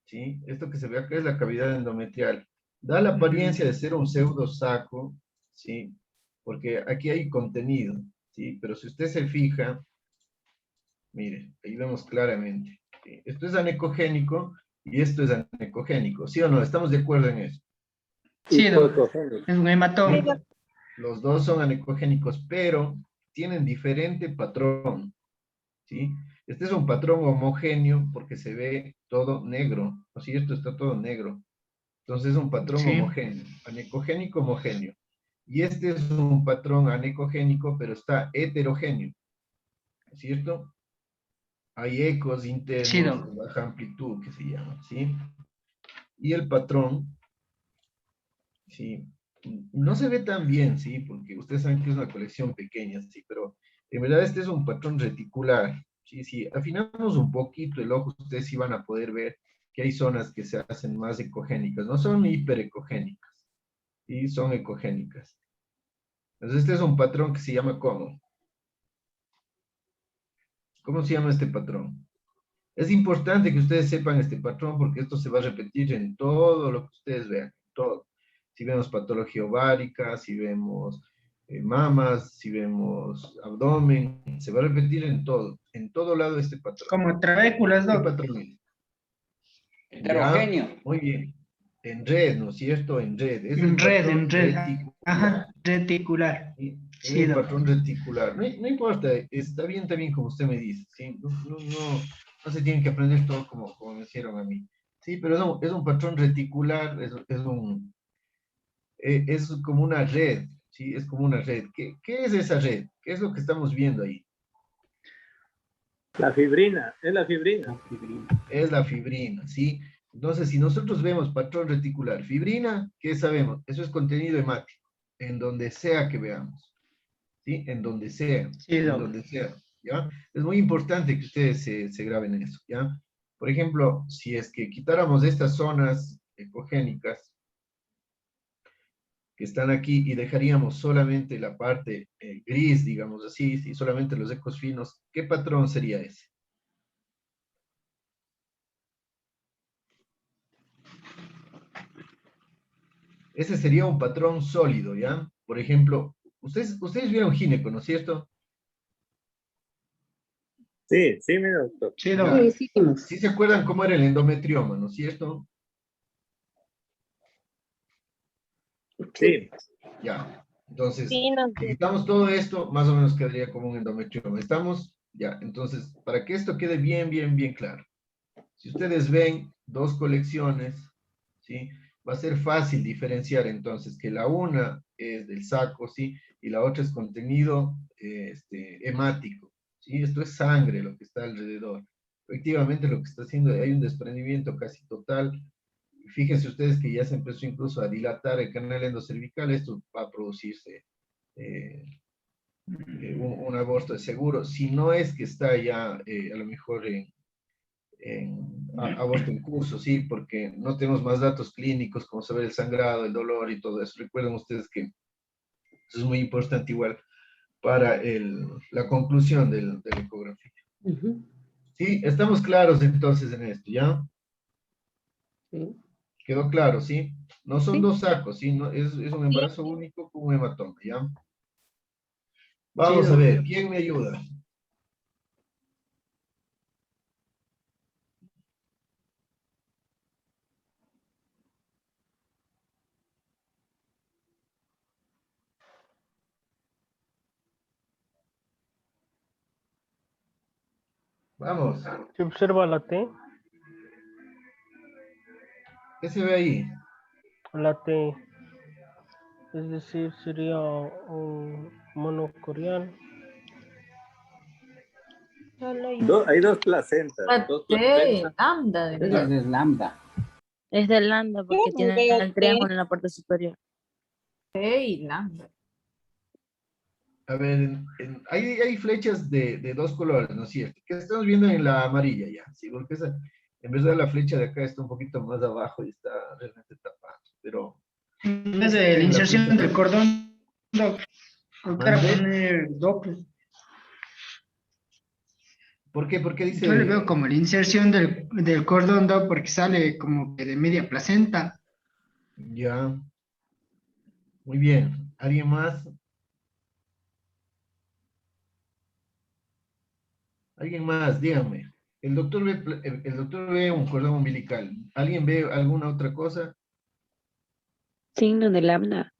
¿sí? Esto que se ve acá es la cavidad endometrial. Da la apariencia de ser un pseudo saco, ¿sí? Porque aquí hay contenido, ¿sí? Pero si usted se fija, mire, ahí vemos claramente. ¿Sí? Esto es anecogénico y esto es anecogénico, ¿sí o no? ¿Estamos de acuerdo en eso? Sí, Dog, es un hematoma. Los dos son anecogénicos, pero tienen diferente patrón, ¿sí? Este es un patrón homogéneo porque se ve todo negro, ¿no es cierto? Está todo negro. Entonces es un patrón Sí. homogéneo, anecogénico homogéneo. Y este es un patrón anecogénico, pero está heterogéneo, ¿no es cierto? Hay ecos internos Sí, Doc. de baja amplitud que se llaman, ¿sí? Y el patrón, ¿sí? No se ve tan bien, ¿sí? Porque ustedes saben que es una colección pequeña, ¿sí? Pero en verdad este es un patrón reticular, ¿sí? Si afinamos un poquito el ojo, ustedes sí van a poder ver que hay zonas que se hacen más ecogénicas, no son hiperecogénicas, ¿sí? Son ecogénicas. Entonces este es un patrón que se llama ¿cómo? ¿Cómo se llama este patrón? Es importante que ustedes sepan este patrón porque esto se va a repetir en todo lo que ustedes vean, todo. Si vemos patología ovárica, si vemos mamas, si vemos abdomen, se va a repetir en todo lado este patrón. Como trabéculas, ¿Qué Doc. patrón es? Heterogéneo. Ya, muy bien. En red, ¿no es cierto? En red. Es el En red, patrón en red. reticular. Ajá, reticular. Sí, es Sí, el Doc. patrón reticular. No, no importa, está bien también como usted me dice, ¿sí? No se tienen que aprender todo como me hicieron a mí. Sí, pero no, es un patrón reticular, es como una red, ¿sí? Es como una red. ¿Qué es esa red? ¿Qué es lo que estamos viendo ahí? La fibrina, es la fibrina. Es la fibrina, ¿sí? Entonces, si nosotros vemos patrón reticular, fibrina, ¿qué sabemos? Eso es contenido hemático, en donde sea que veamos, ¿sí? En donde sea, Sí, en doc. donde sea, ¿ya? Es muy importante que ustedes se graben eso, ¿ya? Por ejemplo, si es que quitáramos estas zonas ecogénicas que están aquí y dejaríamos solamente la parte gris, digamos así, y solamente los ecos finos, ¿qué patrón sería ese? Ese sería un patrón sólido, ¿ya? Por ejemplo, ustedes vieron gineco, ¿no es cierto? Sí, sí, mi doctor. Sí, Ya. doc. ¿Sí se acuerdan cómo era el endometrioma, ¿no es cierto? Sí. Ya. Entonces, Sí, no si sé. quitamos todo esto, más o menos quedaría como un endometrioma. ¿Estamos? Ya. Entonces, para que esto quede bien, bien, bien claro. Si ustedes ven dos colecciones, ¿sí? Va a ser fácil diferenciar entonces que la una es del saco, ¿sí? Y la otra es contenido hemático, ¿sí? Esto es sangre lo que está alrededor. Efectivamente lo que está haciendo, hay un desprendimiento casi total. Fíjense ustedes que ya se empezó incluso a dilatar el canal endocervical, esto va a producirse un aborto de seguro, si no es que está ya a lo mejor aborto en curso, ¿sí? Porque no tenemos más datos clínicos como saber el sangrado, el dolor y todo eso. Recuerden ustedes que eso es muy importante igual para la conclusión de la ecografía. Sí, estamos claros entonces en esto, ¿ya? Sí. ¿Quedó claro, sí? No son dos sacos, ¿sí? No, es un embarazo único con un hematoma, ¿ya? Vamos a ver, ¿quién me ayuda? Vamos. Se observa la T. ¿Qué se ve ahí? La T. Es decir, sería un mono coreano. Solo hay Hay dos placentas. Dos placentas. Lambda. Es lambda. Es de lambda porque tiene veo el que triángulo en la parte superior. Lambda. A ver, hay flechas de dos colores, ¿no es cierto? Que estamos viendo en la amarilla ya, ¿sí? Porque en verdad la flecha de acá está un poquito más abajo y está realmente tapada, pero... En vez de la inserción del cordón, doc, para ¿Mande? poner doble. ¿Por qué? ¿Por qué Yo le veo dice? como la inserción del cordón, doc, porque sale como que de media placenta. Ya, muy bien. ¿Alguien más? ¿Alguien más? Díganme. El doctor ve un cordón umbilical. ¿Alguien ve alguna otra cosa? signo de lambda.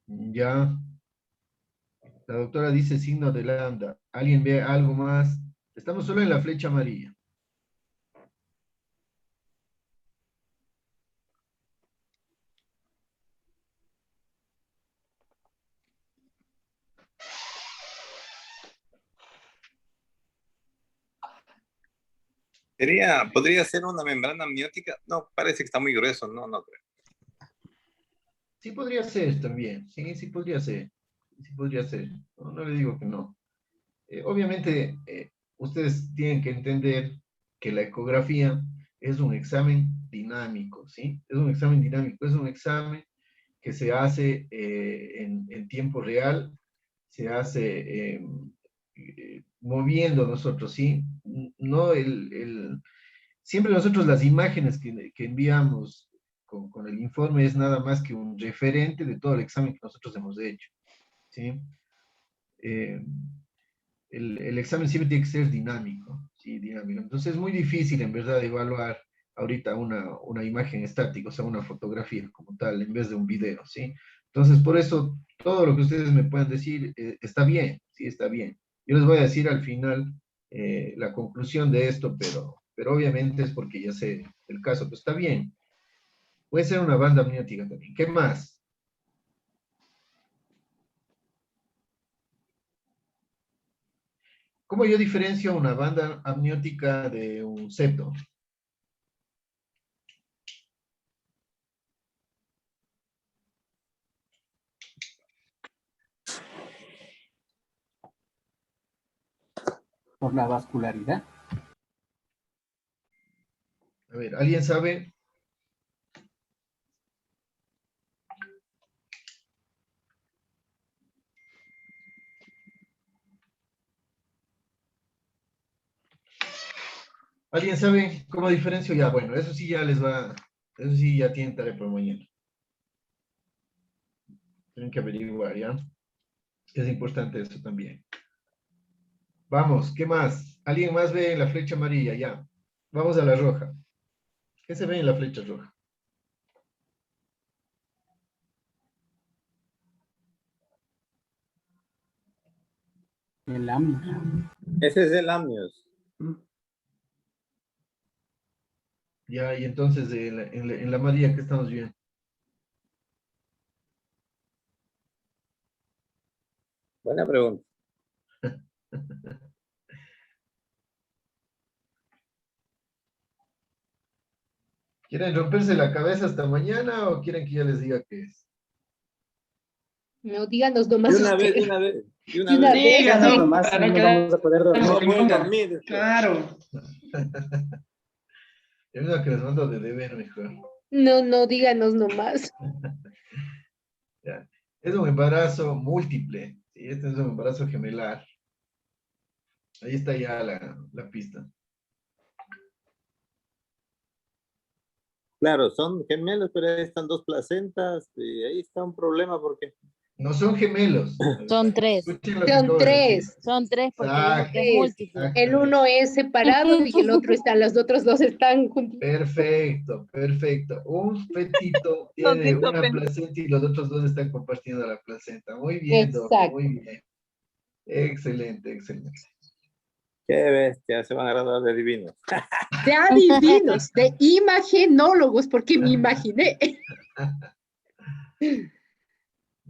Ya. La doctora dice signo de lambda. ¿Alguien ve algo más? Estamos solo en la flecha amarilla. Podría ser una membrana amniótica. No, parece que está muy grueso, no, no creo. Sí podría ser también. Sí, sí podría ser. Sí podría ser. No, no le digo que no. Obviamente, ustedes tienen que entender que la ecografía es un examen dinámico, ¿sí? Es un examen dinámico, es un examen que se hace en tiempo real, se hace moviendo nosotros, ¿sí? No siempre nosotros las imágenes que enviamos con el informe es nada más que un referente de todo el examen que nosotros hemos hecho, ¿sí? Eh, el examen siempre tiene que ser dinámico, ¿sí? Dinámico. Entonces es muy difícil en verdad evaluar ahorita una imagen estática, o sea, una fotografía como tal, en vez de un video, ¿sí? Entonces por eso todo lo que ustedes me puedan decir está bien, sí, está bien. Yo les voy a decir al final la conclusión de esto, pero obviamente es porque ya sé el caso, pero está bien. Puede ser una banda amniótica también. ¿Qué más? ¿Cómo yo diferencio una banda amniótica de un septo? por la vascularidad. A ver, ¿alguien sabe? ¿Alguien sabe cómo diferencio? Ya, bueno, eso sí ya les va, eso sí ya tienen tarea por mañana. Tienen que averiguar, ¿ya? Es importante eso también. Vamos, ¿qué más? ¿Alguien más ve en la flecha amarilla? Ya. Vamos a la roja. ¿Qué se ve en la flecha roja? El amnios. Ese es el amnios. Ya, y entonces en la amarilla, ¿qué estamos viendo? Buena pregunta. ¿Quieren romperse la cabeza hasta mañana o quieren que ya les diga qué es? No, díganos nomás De una vez, usted. de una vez. De De una vez, Díganos, sí. Nomás para no que vamos a poder dormir. No pueden dormir. Claro. Es una que les mando de deber mejor. No, díganos nomás. Ya. Es un embarazo múltiple. ¿Sí? Este es un embarazo gemelar. Ahí está ya la pista. Claro, son gemelos, pero ahí están dos placentas. Y ahí está un problema porque... No son gemelos. Son tres. Escuchen lo que Son acabo de decir. tres. Son tres porque dijo que es Tres. múltiple. El uno es separado y el otro está, los otros dos están juntos. Perfecto, perfecto. Un fetito No tiene tengo una pen- placenta y los otros dos están compartiendo la placenta. Muy bien, Doc, Exacto. muy bien. Excelente, excelente. Qué bestia, se van a graduar de divinos. De adivinos, de imagenólogos, porque me imaginé.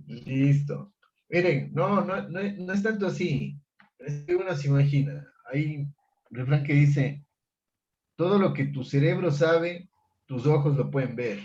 Listo. Miren, no es tanto así. Es que uno se imagina. Hay un refrán que dice, todo lo que tu cerebro sabe, tus ojos lo pueden ver.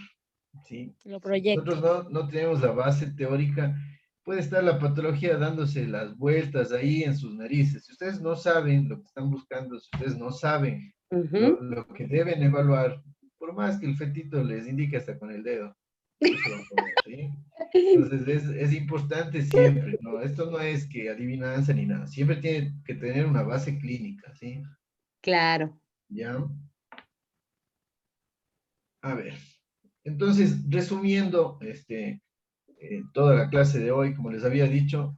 ¿Sí? Lo proyecto. Nosotros no tenemos la base teórica. Puede estar la patología dándose las vueltas ahí en sus narices. Si ustedes no saben lo que están buscando, si ustedes no saben lo que deben evaluar, por más que el fetito les indique hasta con el dedo. Eso lo pueden, ¿sí? Entonces es importante siempre, ¿no? Esto no es que adivinanza ni nada. Siempre tiene que tener una base clínica, ¿sí? Claro. ¿Ya? A ver. Entonces, resumiendo, toda la clase de hoy, como les había dicho,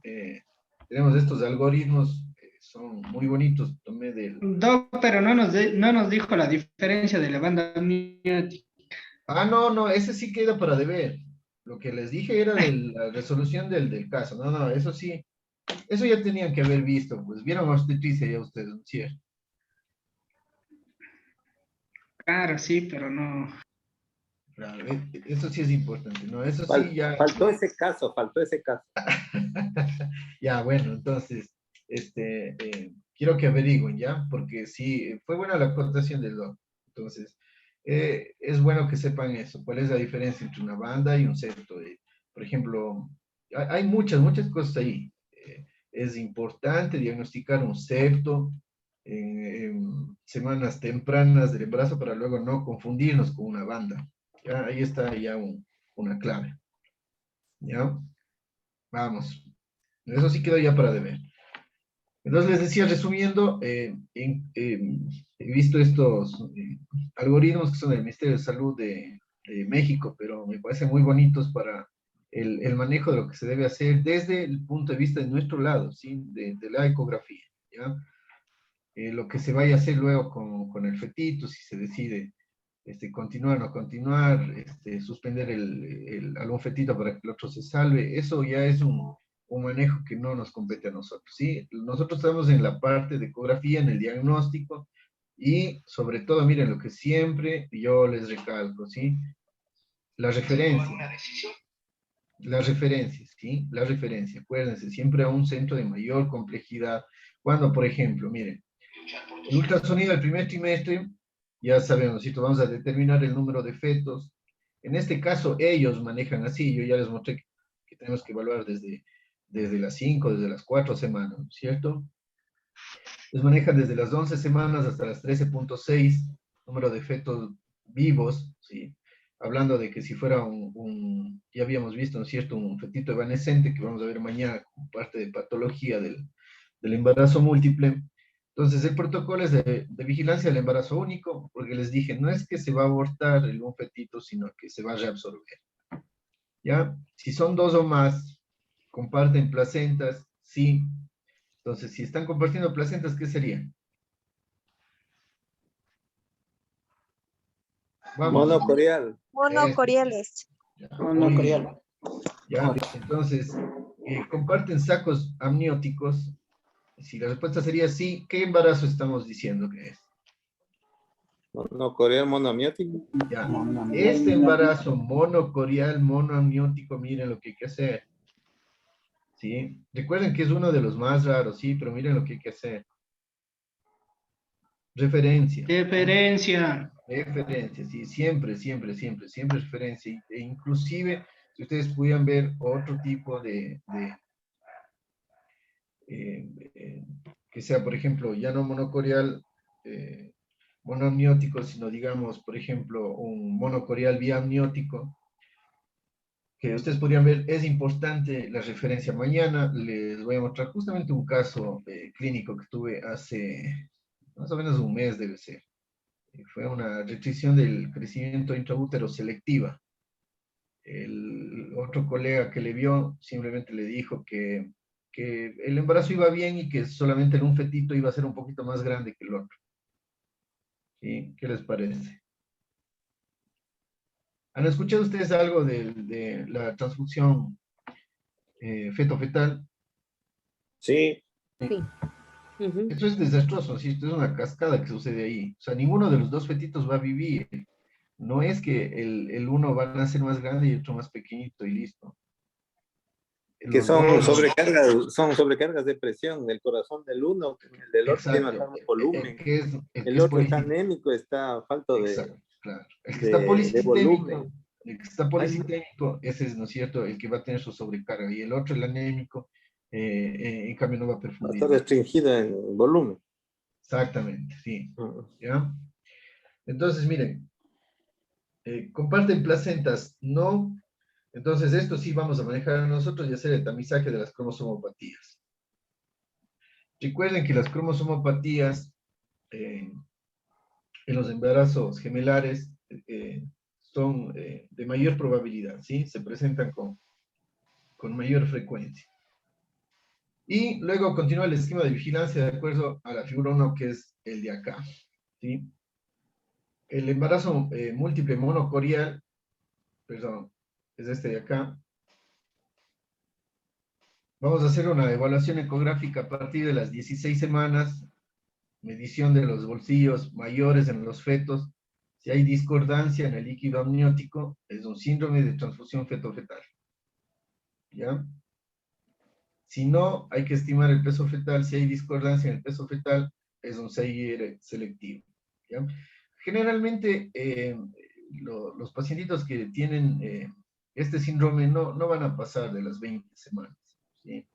tenemos estos algoritmos, son muy bonitos, tomé del... No, pero no nos dijo la diferencia de la banda amniótica. Ah, no, ese sí queda para deber. Lo que les dije era de la resolución del caso. No, eso sí, eso ya tenían que haber visto, pues vieron obstetricia ya ustedes, ¿no es cierto? Claro, sí, pero no. Claro, eso sí es importante, ¿no? Eso sí ya... Faltó ese caso, faltó ese caso. Ya, bueno, entonces, quiero que averigüen, ¿ya? Porque sí, fue buena la acotación del doc. Entonces, es bueno que sepan eso, cuál es la diferencia entre una banda y un septo. Por ejemplo, hay muchas cosas ahí. Es importante diagnosticar un septo en semanas tempranas del embarazo para luego no confundirnos con una banda. ¿Ya? Ahí está ya una clave. ¿Ya? Vamos. Eso sí quedó ya para deber. Entonces les decía, resumiendo, he visto estos algoritmos que son del Ministerio de Salud de México, pero me parecen muy bonitos para el manejo de lo que se debe hacer desde el punto de vista de nuestro lado, ¿sí? De la ecografía, ¿ya? Lo que se vaya a hacer luego con el fetito, si se decide continuar o no continuar, suspender algún fetito para que el otro se salve, eso ya es un manejo que no nos compete a nosotros, ¿sí? Nosotros estamos en la parte de ecografía, en el diagnóstico, y sobre todo, miren, lo que siempre yo les recalco, ¿sí? La referencia. Las referencias, ¿sí? La referencia, acuérdense, siempre a un centro de mayor complejidad. Cuando, por ejemplo, miren, el ultrasonido del primer trimestre, ya sabemos, ¿sí? Vamos a determinar el número de fetos. En este caso, ellos manejan así. Yo ya les mostré que tenemos que evaluar desde las 5, desde las 4 semanas, ¿cierto? Les maneja desde las 11 semanas hasta las 13.6 número de fetos vivos, ¿sí? Hablando de que si fuera ya habíamos visto, ¿no es cierto?, un fetito evanescente, que vamos a ver mañana como parte de patología del embarazo múltiple. Entonces, el protocolo es de vigilancia del embarazo único, porque les dije, no es que se va a abortar un fetito, sino que se va a reabsorber. ¿Ya? Si son 2 o más, comparten placentas, sí. Entonces, si están compartiendo placentas, ¿qué sería? Vamos. Monocorial. Monocoriales. Monocorial. Ya, entonces, comparten sacos amnióticos. Si la respuesta sería sí, ¿qué embarazo estamos diciendo que es? Monocorial, monoamniótico. Ya. Este embarazo monocorial, monoamniótico, miren lo que hay que hacer. ¿Sí? Recuerden que es uno de los más raros, sí, pero miren lo que hay que hacer. Referencia. Referencia. Referencia, sí, siempre referencia. E inclusive, si ustedes pudieran ver otro tipo que sea, por ejemplo, ya no monocorial, monoamniótico, sino digamos, por ejemplo, un monocorial biamniótico, que ustedes podrían ver, es importante la referencia. Mañana les voy a mostrar justamente un caso clínico que tuve hace más o menos un mes, debe ser. Fue una restricción del crecimiento intraútero selectiva. El otro colega que le vio simplemente le dijo que el embarazo iba bien y que solamente en un fetito iba a ser un poquito más grande que el otro. ¿Sí? ¿Qué les parece? ¿Han escuchado ustedes algo de la transfusión feto-fetal? Sí. Sí. Eso es desastroso, ¿sí? Esto es una cascada que sucede ahí. O sea, ninguno de los dos fetitos va a vivir. No es que el uno va a nacer más grande y el otro más pequeñito y listo. Que son sobrecargas de presión del corazón del uno, el del otro tiene más volumen. El otro está anémico, está falto de, claro. El que está policitémico, volumen. el que está policitémico, ese es, ¿no es cierto?, el que va a tener su sobrecarga. Y el otro, el anémico, en cambio no va a perfundir. Está restringido en volumen. Exactamente, sí. ¿Ya? Entonces, miren, comparten placentas, no. Entonces, esto sí vamos a manejar nosotros y hacer el tamizaje de las cromosomopatías. Recuerden que las cromosomopatías en los embarazos gemelares son de mayor probabilidad, ¿sí? Se presentan con mayor frecuencia. Y luego continúa el esquema de vigilancia de acuerdo a la figura 1, que es el de acá, ¿sí? El embarazo múltiple monocorial, perdón, es este de acá. Vamos a hacer una evaluación ecográfica a partir de las 16 semanas, medición de los bolsillos mayores en los fetos. Si hay discordancia en el líquido amniótico, es un síndrome de transfusión feto-fetal. ¿Ya? Si no, hay que estimar el peso fetal. Si hay discordancia en el peso fetal, es un CIR selectivo. ¿Ya? Generalmente, los pacientitos que tienen este síndrome no van a pasar de las 20 semanas. ¿Sí?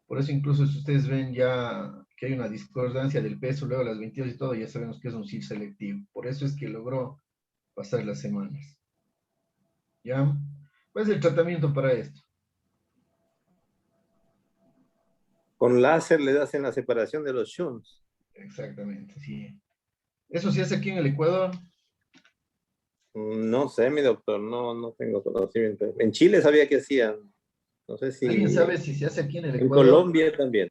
Por eso incluso si ustedes ven ya que hay una discordancia del peso luego de las 22 y todo, ya sabemos que es un CIR selectivo. Por eso es que logró pasar las semanas. ¿Ya? ¿Cuál es el tratamiento para esto? Con láser le hacen la separación de los shunts. Exactamente, sí. ¿Eso se hace aquí en el Ecuador? No sé, mi doctor, no tengo conocimiento. En Chile sabía que hacían. No sé si... ¿Alguien sabe si se hace aquí en el Ecuador? En Colombia también.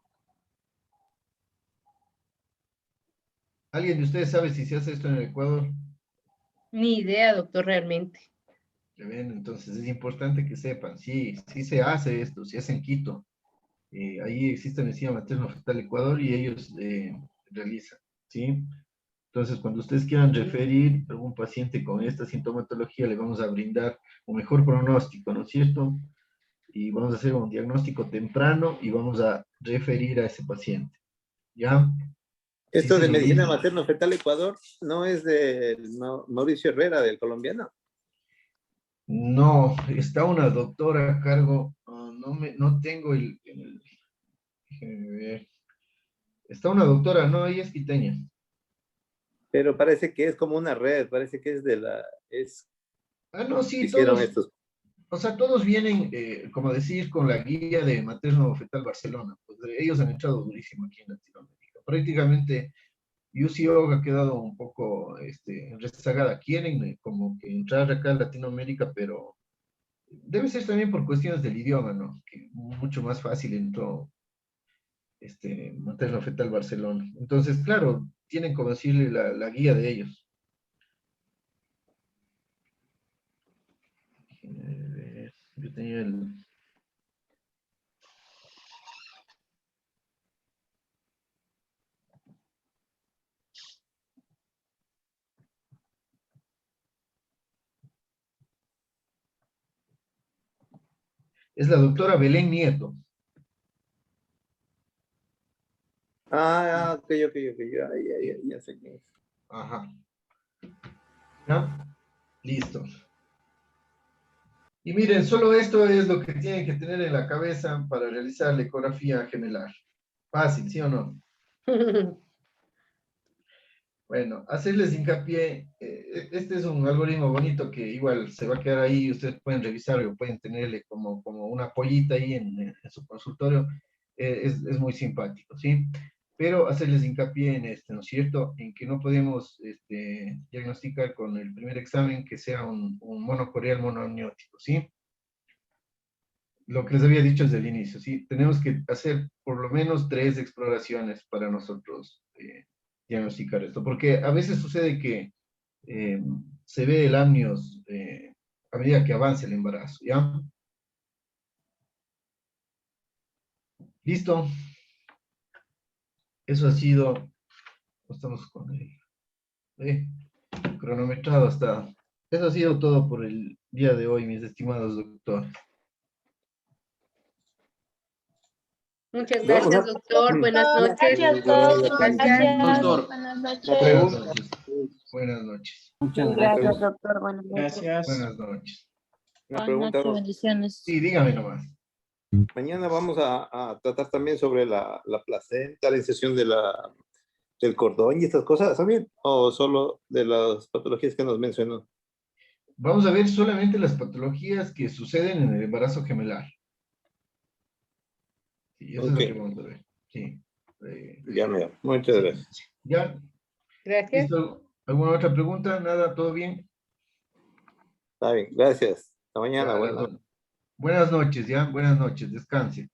¿Alguien de ustedes sabe si se hace esto en el Ecuador? Ni idea, doctor, realmente. ¿Ya ven? Entonces es importante que sepan, sí se hace esto, se hace en Quito. Ahí existe la enzima materno-fetal Ecuador y ellos realizan, ¿sí? Entonces, cuando ustedes quieran referir a algún paciente con esta sintomatología, le vamos a brindar un mejor pronóstico, ¿no es cierto? Y vamos a hacer un diagnóstico temprano y vamos a referir a ese paciente, ¿ya? Esto de medicina materno-fetal Ecuador no es de Mauricio Herrera, del colombiano. No, está una doctora a cargo, no tengo déjenme ver. Está una doctora, no, ella es quiteña. Pero parece que es como una red, parece que es No, sí, hicieron todos, estos. o sea, todos vienen, como decir, con la guía de Materno Fetal Barcelona. Pues ellos han entrado durísimo aquí en Latinoamérica. Prácticamente UCO ha quedado un poco rezagada. Quieren como que entrar acá en Latinoamérica, pero debe ser también por cuestiones del idioma, ¿no? Que mucho más fácil entró Materno Fetal Barcelona. Entonces, claro, tienen como decirle la guía de ellos. Yo tenía el... Es la doctora Belén Nieto. Ok, ya sé quién es. Ajá. ¿Ya? Listo. Y miren, solo esto es lo que tienen que tener en la cabeza para realizar la ecografía gemelar. Fácil, ¿sí o no? Bueno, hacerles hincapié, este es un algoritmo bonito que igual se va a quedar ahí, ustedes pueden revisarlo o pueden tenerle como una pollita ahí en su consultorio, es muy simpático, ¿sí? Pero hacerles hincapié en ¿no es cierto? En que no podemos diagnosticar con el primer examen que sea un monocoreal monoamniótico, ¿sí? Lo que les había dicho desde el inicio, ¿sí? Tenemos que hacer por lo menos 3 exploraciones para nosotros diagnosticar esto, porque a veces sucede que se ve el amnios a medida que avanza el embarazo, ¿ya? ¿Listo? Eso ha sido, estamos con el cronometrado hasta, eso ha sido todo por el día de hoy, mis estimados doctores. Muchas gracias, doctor. Buenas noches. Gracias, doctor. Gracias. Doctor, Buenas Una noches. pregunta. Buenas noches. Muchas Gracias, gracias. doctor. Buenas noches. Gracias. Buenas noches. Una Buenas pregunta. noches, bendiciones. Sí, dígame nomás. Mañana vamos a tratar también sobre la placenta, la inserción del cordón y estas cosas, ¿también? ¿O solo de las patologías que nos mencionó? Vamos a ver solamente las patologías que suceden en el embarazo gemelar. Sí, eso es lo que vamos a ver. Sí. Ya me muchas gracias. ¿Ya? Gracias. ¿Listo? ¿Alguna otra pregunta? ¿Nada? ¿Todo bien? Está bien, gracias. Hasta mañana. Ya, Buenas noches. buenas noches, ¿ya? Buenas noches. Descanse.